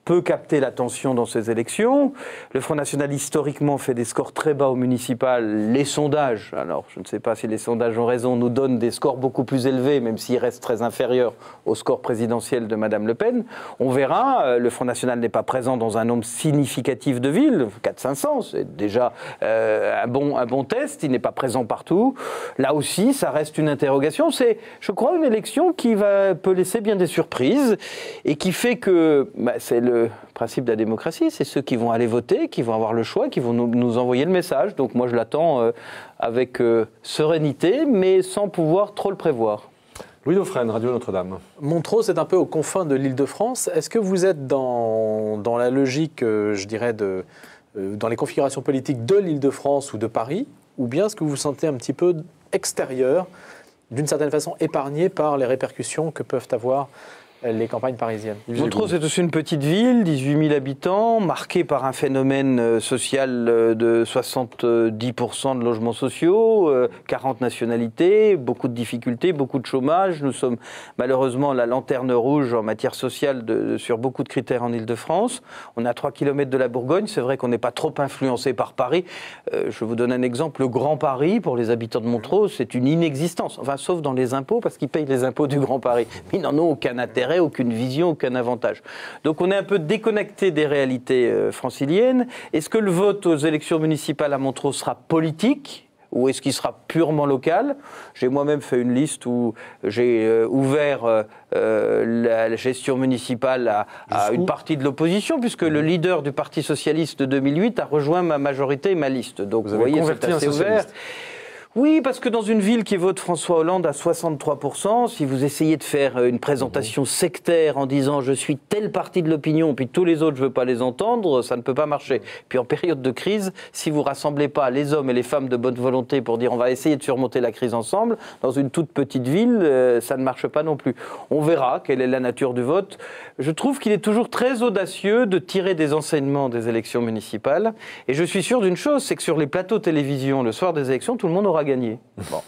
Peut capter l'attention dans ces élections. Le Front National, historiquement, fait des scores très bas au municipal. Les sondages, alors je ne sais pas si les sondages ont raison, nous donnent des scores beaucoup plus élevés, même s'ils restent très inférieurs au score présidentiel de Mme Le Pen. On verra, le Front National n'est pas présent dans un nombre significatif de villes, 400-500, c'est déjà un bon test, il n'est pas présent partout. Là aussi, ça reste une interrogation. C'est, je crois, une élection qui peut laisser bien des surprises et qui fait que c'est le principe de la démocratie, c'est ceux qui vont aller voter, qui vont avoir le choix, qui vont nous envoyer le message. Donc moi je l'attends avec sérénité, mais sans pouvoir trop le prévoir. Louis Dauphren, Radio Notre-Dame. Montereau, c'est un peu aux confins de l'Île-de-France. Est-ce que vous êtes dans la logique, je dirais, dans les configurations politiques de l'Île-de-France ou de Paris, ou bien est-ce que vous vous sentez un petit peu extérieur, d'une certaine façon épargné par les répercussions que peuvent avoir les campagnes parisiennes? Montereau, c'est aussi une petite ville, 18 000 habitants, marquée par un phénomène social de 70% de logements sociaux, 40 nationalités, beaucoup de difficultés, beaucoup de chômage. Nous sommes malheureusement la lanterne rouge en matière sociale sur beaucoup de critères en Île-de-France. On est à 3 km de la Bourgogne. C'est vrai qu'on n'est pas trop influencé par Paris. Je vous donne un exemple. Le Grand Paris, pour les habitants de Montereau, c'est une inexistence. Enfin, sauf dans les impôts, parce qu'ils payent les impôts du Grand Paris. Ils n'en ont aucun intérêt intérêt, aucune vision, aucun avantage. Donc on est un peu déconnecté des réalités franciliennes. Est-ce que le vote aux élections municipales à Montreux sera politique ? Ou est-ce qu'il sera purement local? J'ai moi-même fait une liste où j'ai ouvert la gestion municipale à une partie de l'opposition, puisque le leader du Parti socialiste de 2008 a rejoint ma majorité et ma liste. Donc vous voyez, c'est assez ouvert. Oui, parce que dans une ville qui vote François Hollande à 63%, si vous essayez de faire une présentation sectaire en disant « je suis telle partie de l'opinion, puis tous les autres, je ne veux pas les entendre », ça ne peut pas marcher. Puis en période de crise, si vous ne rassemblez pas les hommes et les femmes de bonne volonté pour dire « on va essayer de surmonter la crise ensemble », dans une toute petite ville, ça ne marche pas non plus. On verra quelle est la nature du vote. Je trouve qu'il est toujours très audacieux de tirer des enseignements des élections municipales. Et je suis sûr d'une chose, c'est que sur les plateaux de télévision, le soir des élections, tout le monde aura gagné. Bon.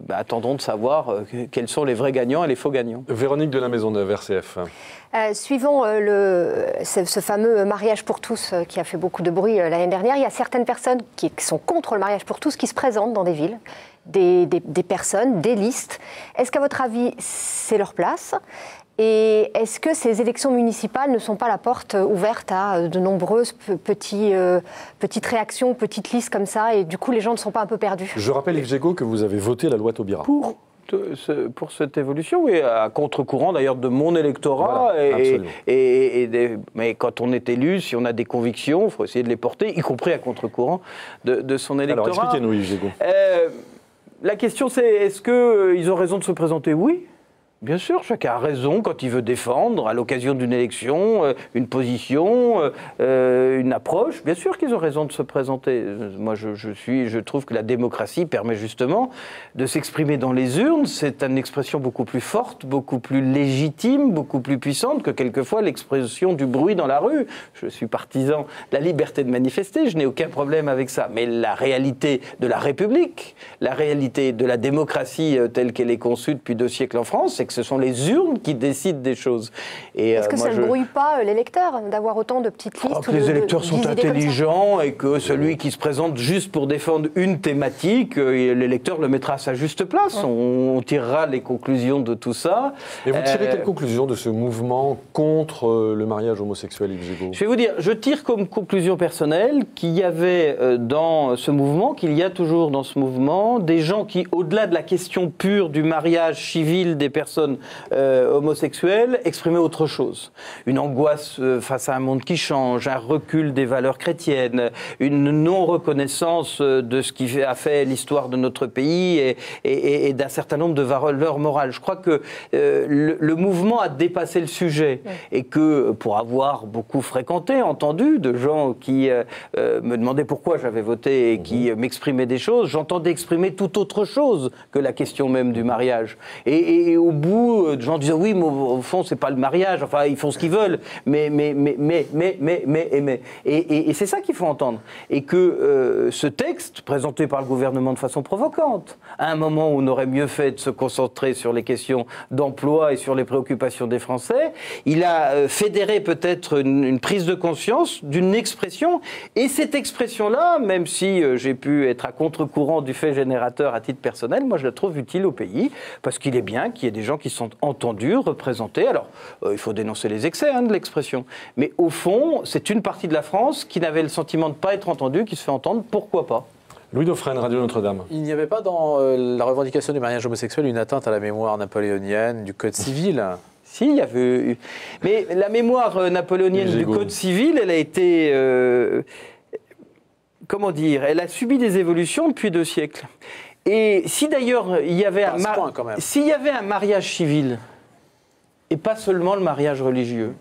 Attendons de savoir quels sont les vrais gagnants et les faux gagnants. Véronique de la Maisonneuve, RCF. Suivant ce fameux mariage pour tous qui a fait beaucoup de bruit l'année dernière, il y a certaines personnes qui sont contre le mariage pour tous qui se présentent dans des villes, des personnes, des listes. Est-ce qu'à votre avis, c'est leur place ? Et est-ce que ces élections municipales ne sont pas la porte ouverte à de nombreuses petites réactions, petites listes comme ça, et du coup les gens ne sont pas un peu perdus? Je rappelle, Yves Gégaud, que vous avez voté la loi Taubira. Pour cette évolution, oui, à contre-courant d'ailleurs de mon électorat. Voilà, mais quand on est élu, si on a des convictions, il faut essayer de les porter, y compris à contre-courant de son électorat. Alors expliquez-nous, Yves Gégaud. La question c'est, est-ce qu'ils ont raison de se présenter? Oui. Bien sûr, chacun a raison quand il veut défendre, à l'occasion d'une élection, une approche. Bien sûr qu'ils ont raison de se présenter. Moi, je trouve que la démocratie permet justement de s'exprimer dans les urnes. C'est une expression beaucoup plus forte, beaucoup plus légitime, beaucoup plus puissante que quelquefois l'expression du bruit dans la rue. Je suis partisan de la liberté de manifester, je n'ai aucun problème avec ça. Mais la réalité de la République, la réalité de la démocratie telle qu'elle est conçue depuis 2 siècles en France, c'est que ce sont les urnes qui décident des choses. Est-ce que ça ne brouille pas l'électeur d'avoir autant de petites listes? Les électeurs sont intelligents et que celui qui se présente juste pour défendre une thématique, l'électeur le mettra à sa juste place. On tirera les conclusions de tout ça. Et vous tirez quelle conclusion de ce mouvement contre le mariage homosexuel, Yves Gégaud? Je vais vous dire, je tire comme conclusion personnelle qu'il y avait dans ce mouvement, qu'il y a toujours dans ce mouvement, des gens qui, au-delà de la question pure du mariage civil des personnes homosexuels, exprimer autre chose. Une angoisse face à un monde qui change, un recul des valeurs chrétiennes, une non-reconnaissance de ce qui a fait l'histoire de notre pays et d'un certain nombre de valeurs morales. Je crois que le mouvement a dépassé le sujet et que, pour avoir beaucoup fréquenté, entendu de gens qui me demandaient pourquoi j'avais voté et qui m'exprimaient des choses, j'entendais exprimer tout autre chose que la question même du mariage. Et au bout, de gens disaient oui, mais au fond, c'est pas le mariage, enfin, ils font ce qu'ils veulent, mais. Et c'est ça qu'il faut entendre. Et que ce texte, présenté par le gouvernement de façon provocante, à un moment où on aurait mieux fait de se concentrer sur les questions d'emploi et sur les préoccupations des Français, il a fédéré peut-être une prise de conscience d'une expression, et cette expression-là, même si j'ai pu être à contre-courant du fait générateur à titre personnel, moi je la trouve utile au pays, parce qu'il est bien qu'il y ait des gens qui sont entendus, représentés. Alors, il faut dénoncer les excès de l'expression. Mais au fond, c'est une partie de la France qui n'avait le sentiment de ne pas être entendue, qui se fait entendre. Pourquoi pas? Louis Dauphren, Radio Notre-Dame. Il n'y avait pas dans la revendication du mariage homosexuel une atteinte à la mémoire napoléonienne du Code civil? Si, il y avait... Mais la mémoire napoléonienne du Code civil, elle a été... comment dire? Elle a subi des évolutions depuis 2 siècles. Et si d'ailleurs il y avait s'il y avait un mariage civil, et pas seulement le mariage religieux,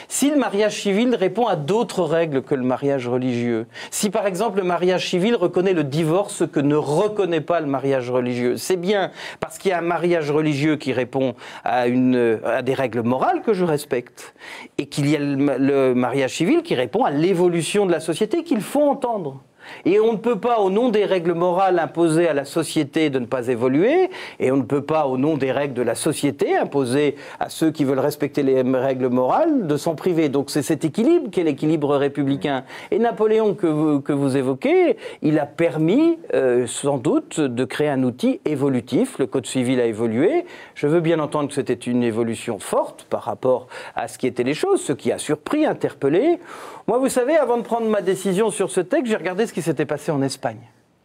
si le mariage civil répond à d'autres règles que le mariage religieux, si par exemple le mariage civil reconnaît le divorce, ce que ne reconnaît pas le mariage religieux, c'est bien parce qu'il y a un mariage religieux qui répond à des règles morales que je respecte, et qu'il y a le mariage civil qui répond à l'évolution de la société qu'il faut entendre. Et on ne peut pas, au nom des règles morales, imposer à la société de ne pas évoluer, et on ne peut pas, au nom des règles de la société, imposer à ceux qui veulent respecter les règles morales de s'en priver. Donc c'est cet équilibre qui est l'équilibre républicain. Et Napoléon que vous évoquez, il a permis, sans doute, de créer un outil évolutif. Le Code civil a évolué. Je veux bien entendre que c'était une évolution forte par rapport à ce qui étaient les choses, ce qui a surpris, interpellé. Moi, vous savez, avant de prendre ma décision sur ce texte, j'ai regardé ce qui s'était passé en Espagne.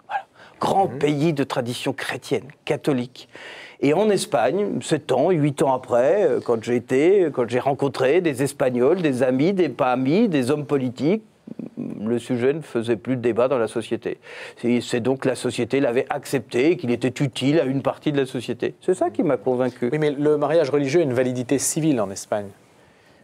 Voilà. Grand pays de tradition chrétienne, catholique. Et en Espagne, 7 ans, 8 ans après, quand j'ai rencontré des Espagnols, des amis, des pas amis, des hommes politiques, le sujet ne faisait plus de débat dans la société. C'est donc la société l'avait accepté, qu'il était utile à une partie de la société. C'est ça qui m'a convaincu. Oui, mais le mariage religieux a une validité civile en Espagne.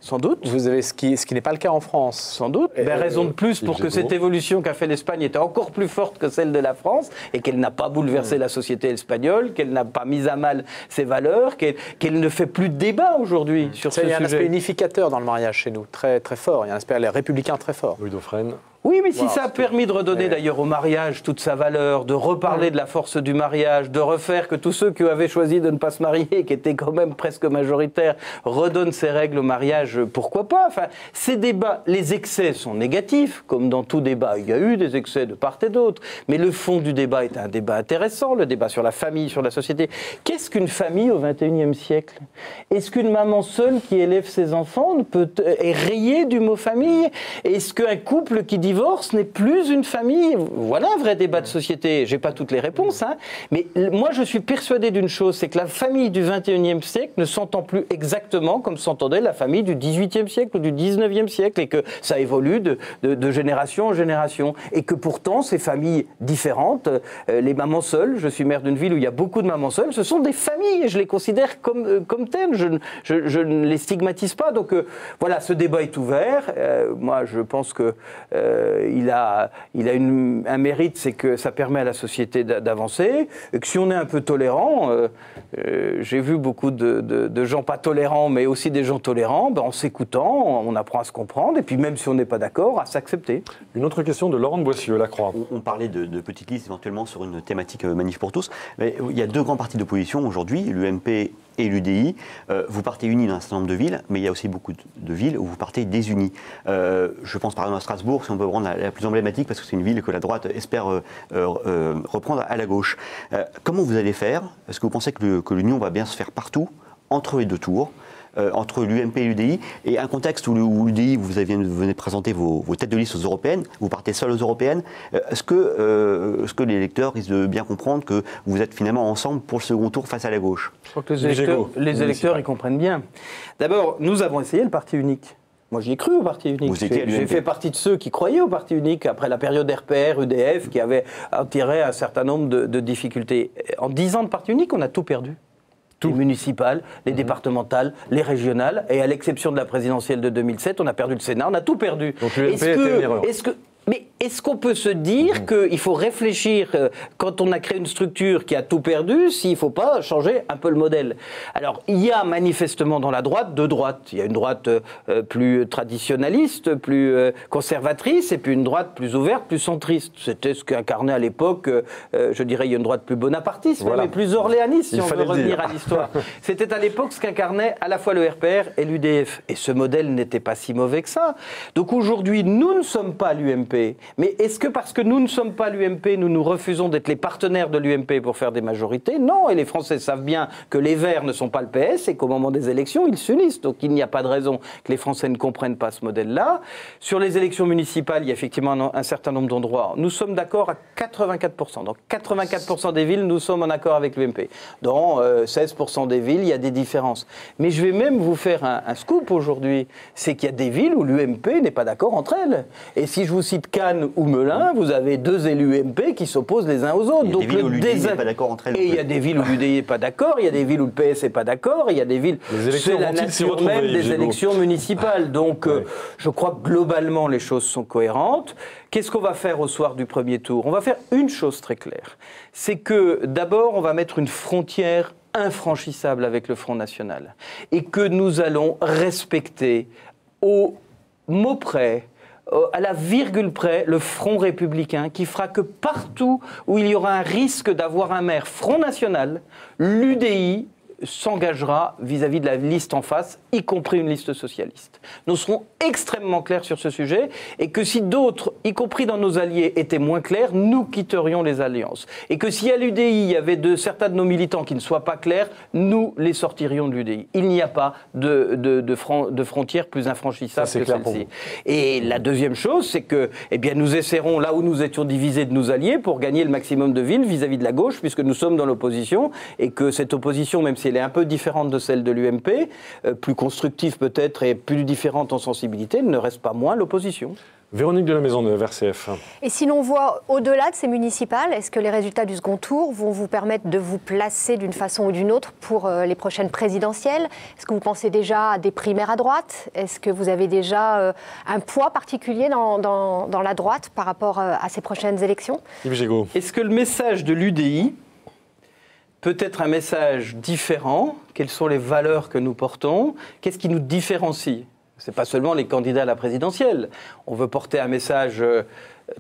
Sans doute. Vous avez ce qui n'est pas le cas en France. Sans doute. Raison de plus pour que cette évolution qu'a fait l'Espagne était encore plus forte que celle de la France et qu'elle n'a pas bouleversé la société espagnole, qu'elle n'a pas mis à mal ses valeurs, qu'elle ne fait plus de débat aujourd'hui sur ce sujet. Il y a un aspect unificateur dans le mariage chez nous, très, très fort. Il y a un aspect républicain très fort. Louis Dauphren. Oui, mais si ça a permis de redonner d'ailleurs au mariage toute sa valeur, de reparler de la force du mariage, de refaire que tous ceux qui avaient choisi de ne pas se marier, qui étaient quand même presque majoritaires, redonnent ces règles au mariage, pourquoi pas? Enfin, ces débats, les excès sont négatifs, comme dans tout débat. Il y a eu des excès de part et d'autre, mais le fond du débat est un débat intéressant, le débat sur la famille, sur la société. Qu'est-ce qu'une famille au XXIe siècle? Est-ce qu'une maman seule qui élève ses enfants est rayée du mot famille? Est-ce qu'un couple qui divorce n'est plus une famille? Voilà un vrai débat de société. J'ai pas toutes les réponses, hein. Mais moi je suis persuadé d'une chose, c'est que la famille du XXIe siècle ne s'entend plus exactement comme s'entendait la famille du XVIIIe siècle ou du XIXe siècle, et que ça évolue de génération en génération, et que pourtant ces familles différentes, les mamans seules, je suis maire d'une ville où il y a beaucoup de mamans seules, ce sont des familles et je les considère comme telles. Je ne les stigmatise pas. Donc voilà, ce débat est ouvert. Moi je pense que il a un mérite, c'est que ça permet à la société d'avancer, et que si on est un peu tolérant, j'ai vu beaucoup de gens pas tolérants, mais aussi des gens tolérants, en s'écoutant, on apprend à se comprendre, et puis même si on n'est pas d'accord, à s'accepter. Une autre question de Laurent de Boissieu, La Croix. On parlait de petites listes éventuellement sur une thématique Manif pour tous, mais il y a deux grands partis d'opposition aujourd'hui, l'UMP et l'UDI. Vous partez unis dans un certain nombre de villes, mais il y a aussi beaucoup de villes où vous partez désunis. Je pense par exemple à Strasbourg, si on peut prendre la plus emblématique, parce que c'est une ville que la droite espère reprendre à la gauche. Comment vous allez faire? Est-ce que vous pensez que l'union va bien se faire partout, entre les deux tours, entre l'UMP et l'UDI, et un contexte où l'UDI, vous venez de présenter vos têtes de liste aux européennes, vous partez seul aux européennes, est-ce que les électeurs risquent de bien comprendre que vous êtes finalement ensemble pour le second tour face à la gauche? Je crois que les électeurs, ils comprennent bien. D'abord, nous avons essayé le parti unique. Moi, j'y ai cru au parti unique. J'ai fait partie de ceux qui croyaient au parti unique après la période RPR, UDF, qui avait attiré un certain nombre de difficultés. En 10 ans de parti unique, on a tout perdu. Les municipales, les départementales, les régionales, et à l'exception de la présidentielle de 2007, on a perdu le Sénat, on a tout perdu. Donc l'UMP était une erreur. Mais est-ce qu'on peut se dire qu'il faut réfléchir, quand on a créé une structure qui a tout perdu, s'il ne faut pas changer un peu le modèle? Alors, il y a manifestement dans la droite deux droites. Il y a une droite plus traditionnaliste, plus conservatrice, et puis une droite plus ouverte, plus centriste. C'était ce qu'incarnait à l'époque, je dirais, il y a une droite plus bonapartiste, voilà, mais plus orléaniste, si on veut revenir à l'histoire. C'était à l'époque ce qu'incarnait à la fois le RPR et l'UDF. Et ce modèle n'était pas si mauvais que ça. Donc aujourd'hui, nous ne sommes pas l'UMP. Mais est-ce que parce que nous ne sommes pas l'UMP, nous refusons d'être les partenaires de l'UMP pour faire des majorités? Non, et les Français savent bien que les Verts ne sont pas le PS et qu'au moment des élections, ils s'unissent. Donc il n'y a pas de raison que les Français ne comprennent pas ce modèle-là. Sur les élections municipales, il y a effectivement un certain nombre d'endroits. Nous sommes d'accord à 84%. Dans 84% des villes, nous sommes en accord avec l'UMP. Dans 16% des villes, il y a des différences. Mais je vais même vous faire un scoop aujourd'hui. C'est qu'il y a des villes où l'UMP n'est pas d'accord entre elles. Et si je vous cite Cannes ou Melun, vous avez deux élus UMP qui s'opposent les uns aux autres. Il y a des villes où l'UDI n'est pas d'accord entre elles. Et il y a des villes où l'UDI n'est pas d'accord, il y a des villes où le PS n'est pas d'accord, il y a des villes... C'est la nature même des élections municipales. Donc je crois que globalement les choses sont cohérentes. Qu'est-ce qu'on va faire au soir du premier tour? On va faire une chose très claire. C'est que d'abord on va mettre une frontière infranchissable avec le Front National. Et que nous allons respecter au mot près, à la virgule près le Front républicain qui fera que partout où il y aura un risque d'avoir un maire Front National, l'UDI s'engagera vis-à-vis de la liste en face, y compris une liste socialiste. Nous serons extrêmement clairs sur ce sujet et que si d'autres, y compris dans nos alliés, étaient moins clairs, nous quitterions les alliances. Et que si à l'UDI, il y avait certains de nos militants qui ne soient pas clairs, nous les sortirions de l'UDI. Il n'y a pas de frontières plus infranchissables que celle-ci. Et la deuxième chose, c'est que nous essaierons, là où nous étions divisés, de nous allier pour gagner le maximum de villes vis-à-vis de la gauche, puisque nous sommes dans l'opposition et que cette opposition, même si elle est un peu différente de celle de l'UMP, plus constructive peut-être et plus différente en sensibilité, ne reste pas moins l'opposition. Véronique de la Maisonneuve, RCF. Et si l'on voit au-delà de ces municipales, est-ce que les résultats du second tour vont vous permettre de vous placer d'une façon ou d'une autre pour les prochaines présidentielles? Est-ce que vous pensez déjà à des primaires à droite? Est-ce que vous avez déjà un poids particulier dans la droite par rapport à ces prochaines élections? Yves Gégaud. Est-ce que le message de l'UDI peut être un message différent? Quelles sont les valeurs que nous portons? Qu'est-ce qui nous différencie? Ce n'est pas seulement les candidats à la présidentielle. On veut porter un message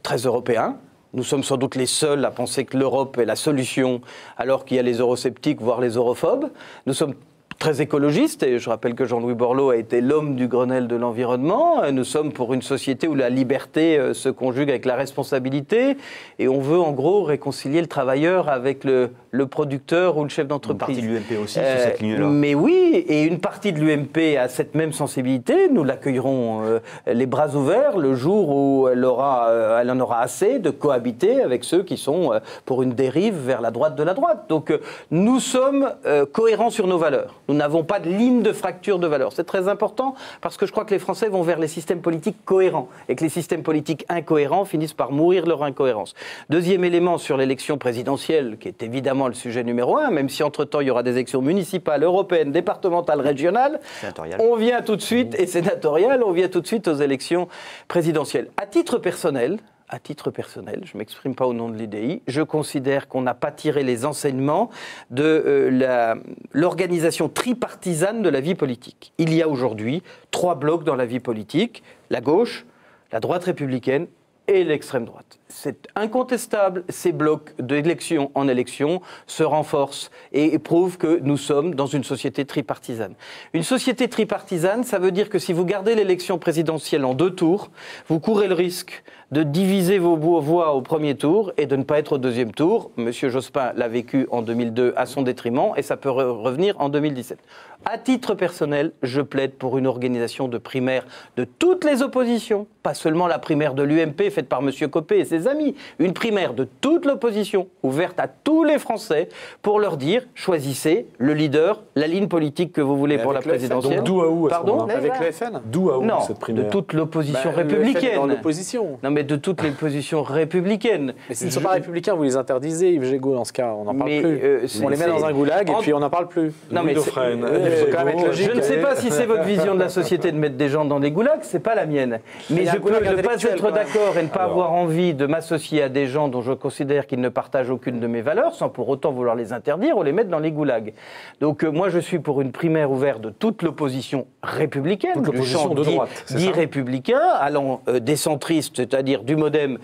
très européen. Nous sommes sans doute les seuls à penser que l'Europe est la solution, alors qu'il y a les eurosceptiques, voire les europhobes. Nous sommes très écologiste, et je rappelle que Jean-Louis Borloo a été l'homme du Grenelle de l'environnement. Nous sommes pour une société où la liberté se conjugue avec la responsabilité, et on veut en gros réconcilier le travailleur avec le producteur ou le chef d'entreprise. Une partie de l'UMP aussi, sur cette ligne-là. Mais oui, et une partie de l'UMP a cette même sensibilité. Nous l'accueillerons les bras ouverts le jour où elle en aura assez de cohabiter avec ceux qui sont pour une dérive vers la droite de la droite. Donc nous sommes cohérents sur nos valeurs. Nous n'avons pas de ligne de fracture de valeurs. C'est très important parce que je crois que les Français vont vers les systèmes politiques cohérents et que les systèmes politiques incohérents finissent par mourir leur incohérence. Deuxième élément sur l'élection présidentielle, qui est évidemment le sujet numéro 1, même si entre-temps il y aura des élections municipales, européennes, départementales, régionales, on vient tout de suite, et sénatoriales, on vient tout de suite aux élections présidentielles. À titre personnel, je ne m'exprime pas au nom de l'UDI, je considère qu'on n'a pas tiré les enseignements de l'organisation tripartisane de la vie politique. Il y a aujourd'hui 3 blocs dans la vie politique, la gauche, la droite républicaine et l'extrême droite. C'est incontestable, ces blocs d'élection en élection se renforcent et prouvent que nous sommes dans une société tripartisane. Une société tripartisane, ça veut dire que si vous gardez l'élection présidentielle en 2 tours, vous courez le risque de diviser vos voix au premier tour et de ne pas être au deuxième tour. Monsieur Jospin l'a vécu en 2002 à son détriment et ça peut revenir en 2017. À titre personnel, je plaide pour une organisation de primaires de toutes les oppositions, pas seulement la primaire de l'UMP faite par Monsieur Copé et ses amis, une primaire de toute l'opposition, ouverte à tous les Français, pour leur dire, choisissez le leader, la ligne politique que vous voulez pour la présidentielle. Donc d'où à où? Pardon? Avec le FN? D'où à où non, cette primaire? de toute l'opposition Le FN est républicaine. dans l'opposition. Non, mais de toutes les positions républicaines. Mais s'ils ne sont pas républicains, vous les interdisez, Yves Gégaud, dans ce cas, on n'en parle plus. On les met dans un goulag et puis on n'en parle plus. Non, mais je ne sais pas si c'est votre vision de la société de mettre des gens dans des goulags, c'est pas la mienne. Mais je peux ne pas être d'accord et ne pas avoir envie de m'associer à des gens dont je considère qu'ils ne partagent aucune de mes valeurs, sans pour autant vouloir les interdire ou les mettre dans les goulags. Donc moi, je suis pour une primaire ouverte de toute l'opposition républicaine, toute l'opposition de droite, dit républicain, allant des centristes, c'est-à-dire du MoDem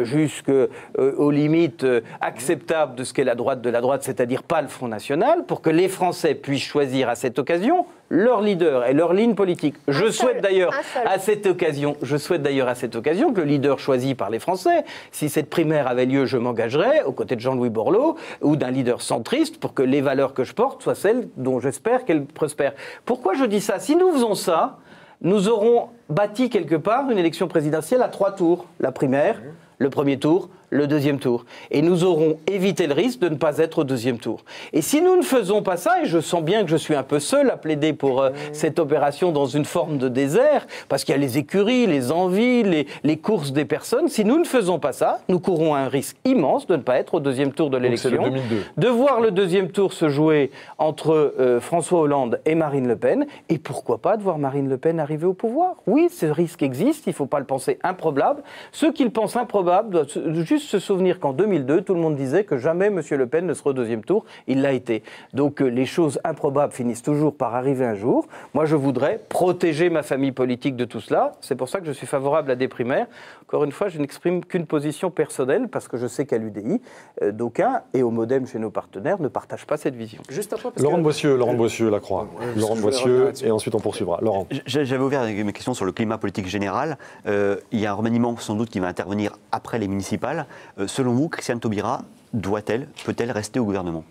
jusqu'aux limites acceptables de ce qu'est la droite de la droite, c'est-à-dire pas le Front National, pour que les Français puissent choisir à cette occasion leur leader et leur ligne politique. Je souhaite d'ailleurs à cette occasion que le leader choisi par les Français, si cette primaire avait lieu, je m'engagerais aux côtés de Jean-Louis Borloo ou d'un leader centriste pour que les valeurs que je porte soient celles dont j'espère qu'elles prospèrent. Pourquoi je dis ça? Si nous faisons ça, nous aurons bâti quelque part une élection présidentielle à 3 tours. La primaire, le premier tour, le deuxième tour. Et nous aurons évité le risque de ne pas être au deuxième tour. Et si nous ne faisons pas ça, et je sens bien que je suis un peu seul à plaider pour cette opération dans une forme de désert, parce qu'il y a les écuries, les envies, les courses des personnes, si nous ne faisons pas ça, nous courons un risque immense de ne pas être au deuxième tour de l'élection. Donc c'est le 2002. De voir le deuxième tour se jouer entre François Hollande et Marine Le Pen, et pourquoi pas de voir Marine Le Pen arriver au pouvoir. Oui, ce risque existe, il ne faut pas le penser improbable. Ceux qui le pensent improbable doivent juste juste se souvenir qu'en 2002, tout le monde disait que jamais M. Le Pen ne serait au deuxième tour. Il l'a été. Donc les choses improbables finissent toujours par arriver un jour. Moi, je voudrais protéger ma famille politique de tout cela. C'est pour ça que je suis favorable à des primaires. Encore une fois, je n'exprime qu'une position personnelle, parce que je sais qu'à l'UDI, d'aucuns, et au MoDem chez nos partenaires, ne partagent pas cette vision. Juste après, Laurent Boissieu, la Croix. Laurent Boissieu, et ensuite on poursuivra. Laurent. J'avais ouvert mes questions sur le climat politique général. Il y a un remaniement sans doute qui va intervenir après les municipales. Selon vous, Christiane Taubira peut-elle rester au gouvernement ?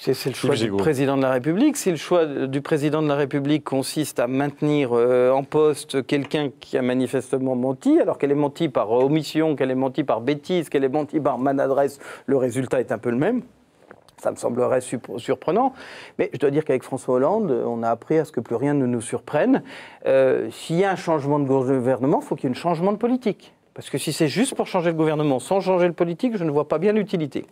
C'est le choix du président de la République. Si le choix du président de la République consiste à maintenir en poste quelqu'un qui a manifestement menti, alors qu'elle est menti par omission, qu'elle est menti par bêtise, qu'elle est menti par maladresse, le résultat est un peu le même. Ça me semblerait surprenant. Mais je dois dire qu'avec François Hollande, on a appris à ce que plus rien ne nous surprenne. S'il y a un changement de gouvernement, il faut qu'il y ait un changement de politique. Parce que si c'est juste pour changer le gouvernement sans changer le politique, je ne vois pas bien l'utilité.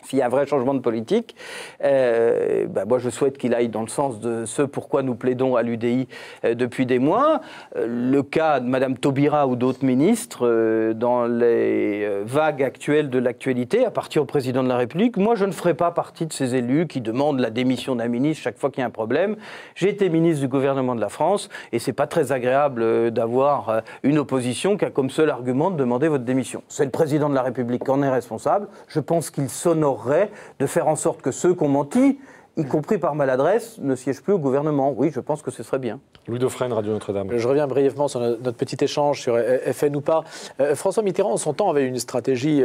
S'il y a un vrai changement de politique, moi je souhaite qu'il aille dans le sens de ce pourquoi nous plaidons à l'UDI depuis des mois. Le cas de Mme Taubira ou d'autres ministres, dans les vagues actuelles de l'actualité, appartient au président de la République. Moi je ne ferai pas partie de ces élus qui demandent la démission d'un ministre chaque fois qu'il y a un problème. J'ai été ministre du gouvernement de la France et c'est pas très agréable d'avoir une opposition qui a comme seul argument de demander votre démission. C'est le président de la République qui en est responsable. Je pense qu'il s'honore de faire en sorte que ceux qui ont menti, y compris par maladresse, ne siègent plus au gouvernement. Oui, je pense que ce serait bien. Louis Dauphren, Radio Notre-Dame. Je reviens brièvement sur notre petit échange sur FN ou pas. François Mitterrand, en son temps, avait une stratégie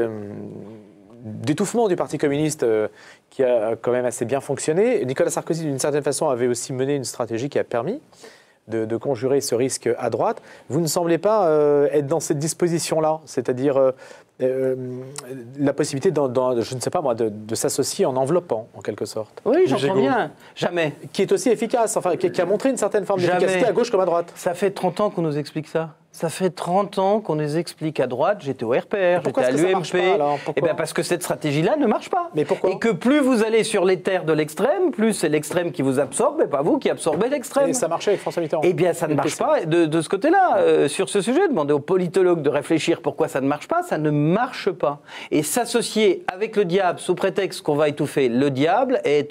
d'étouffement du Parti communiste qui a quand même assez bien fonctionné. Nicolas Sarkozy, d'une certaine façon, avait aussi mené une stratégie qui a permis de conjurer ce risque à droite. Vous ne semblez pas être dans cette disposition-là, c'est-à-dire la possibilité, je ne sais pas moi, de s'associer en enveloppant, en quelque sorte. Oui, j'entends bien. Jamais. Qui est aussi efficace, enfin, qui a montré une certaine forme d'efficacité à gauche comme à droite. Ça fait 30 ans qu'on nous explique ça. Ça fait 30 ans qu'on nous explique à droite, j'étais au RPR, j'étais à l'UMP. Eh bien parce que cette stratégie-là ne marche pas. Mais pourquoi ? Et que plus vous allez sur les terres de l'extrême, plus c'est l'extrême qui vous absorbe et pas vous qui absorbez l'extrême. Et ça marchait avec François Mitterrand. Eh bien ça ne marche pas de ce côté-là. Sur ce sujet, demandez aux politologues de réfléchir pourquoi ça ne marche pas. Ça ne marche pas. Et s'associer avec le diable sous prétexte qu'on va étouffer le diable et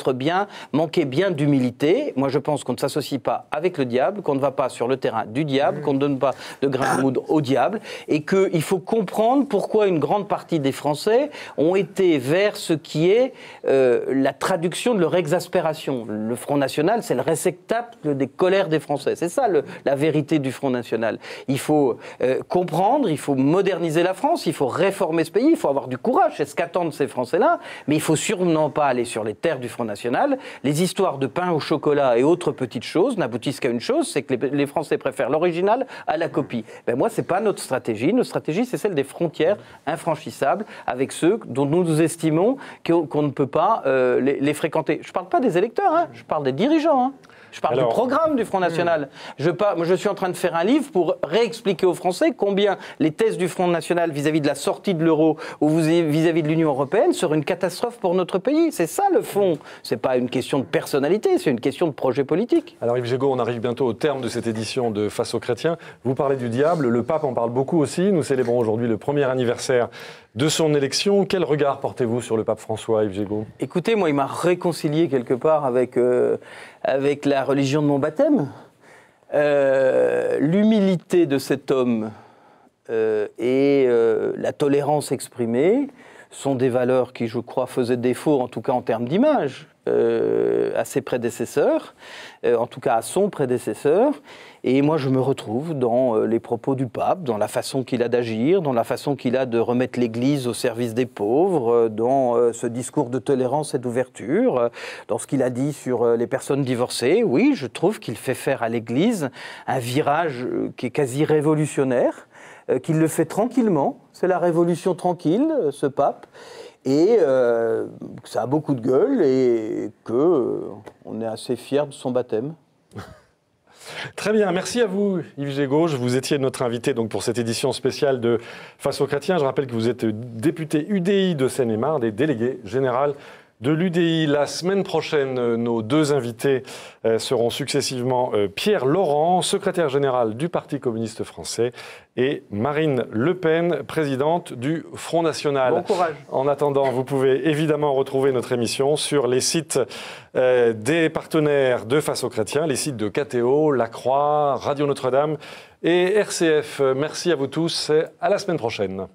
manquer bien d'humilité. Moi je pense qu'on ne s'associe pas avec le diable, qu'on ne va pas sur le terrain du diable, qu'on ne donne pas de grain de moudre au diable, et qu'il faut comprendre pourquoi une grande partie des Français ont été vers ce qui est la traduction de leur exaspération. Le Front National, c'est le réceptacle des colères des Français. C'est ça la vérité du Front National. Il faut comprendre, il faut moderniser la France, il faut réformer ce pays, il faut avoir du courage, c'est ce qu'attendent ces Français-là, mais il ne faut sûrement pas aller sur les terres du Front National. Les histoires de pain au chocolat et autres petites choses n'aboutissent qu'à une chose, c'est que les Français préfèrent l'original à la copie. Moi, ce n'est pas notre stratégie. Notre stratégie, c'est celle des frontières infranchissables avec ceux dont nous estimons qu'on ne peut pas les fréquenter. Je ne parle pas des électeurs, hein, je parle des dirigeants. Hein. Je parle du programme du Front National. Je suis en train de faire un livre pour réexpliquer aux Français combien les thèses du Front National vis-à-vis de la sortie de l'euro ou vis-à-vis de l'Union européenne seraient une catastrophe pour notre pays. C'est ça le fond. Ce n'est pas une question de personnalité, c'est une question de projet politique. Alors Yves Gégaud, on arrive bientôt au terme de cette édition de Face aux chrétiens. Vous parlez du diable, le pape en parle beaucoup aussi. Nous célébrons aujourd'hui le premier anniversaire de son élection. Quel regard portez-vous sur le pape François, Yves Gégaud ? Écoutez, moi, il m'a réconcilié quelque part avec la religion de mon baptême. L'humilité de cet homme et la tolérance exprimée sont des valeurs qui, je crois, faisaient défaut, en tout cas en termes d'image, à ses prédécesseurs, en tout cas à son prédécesseur. Et moi, je me retrouve dans les propos du pape, dans la façon qu'il a d'agir, dans la façon qu'il a de remettre l'Église au service des pauvres, dans ce discours de tolérance et d'ouverture, dans ce qu'il a dit sur les personnes divorcées. Oui, je trouve qu'il fait faire à l'Église un virage qui est quasi révolutionnaire, qu'il le fait tranquillement. C'est la révolution tranquille, ce pape. Et ça a beaucoup de gueule et qu'on est assez fiers de son baptême. Très bien, merci à vous Yves Gégaud. Vous étiez notre invité donc, pour cette édition spéciale de Face aux chrétiens. Je rappelle que vous êtes député UDI de Seine-et-Marne et délégué général de l'UDI. La semaine prochaine, nos deux invités seront successivement Pierre Laurent, secrétaire général du Parti communiste français, et Marine Le Pen, présidente du Front National. Bon courage. En attendant, vous pouvez évidemment retrouver notre émission sur les sites des partenaires de Face aux Chrétiens, les sites de KTO, La Croix, Radio Notre-Dame et RCF. Merci à vous tous. À la semaine prochaine.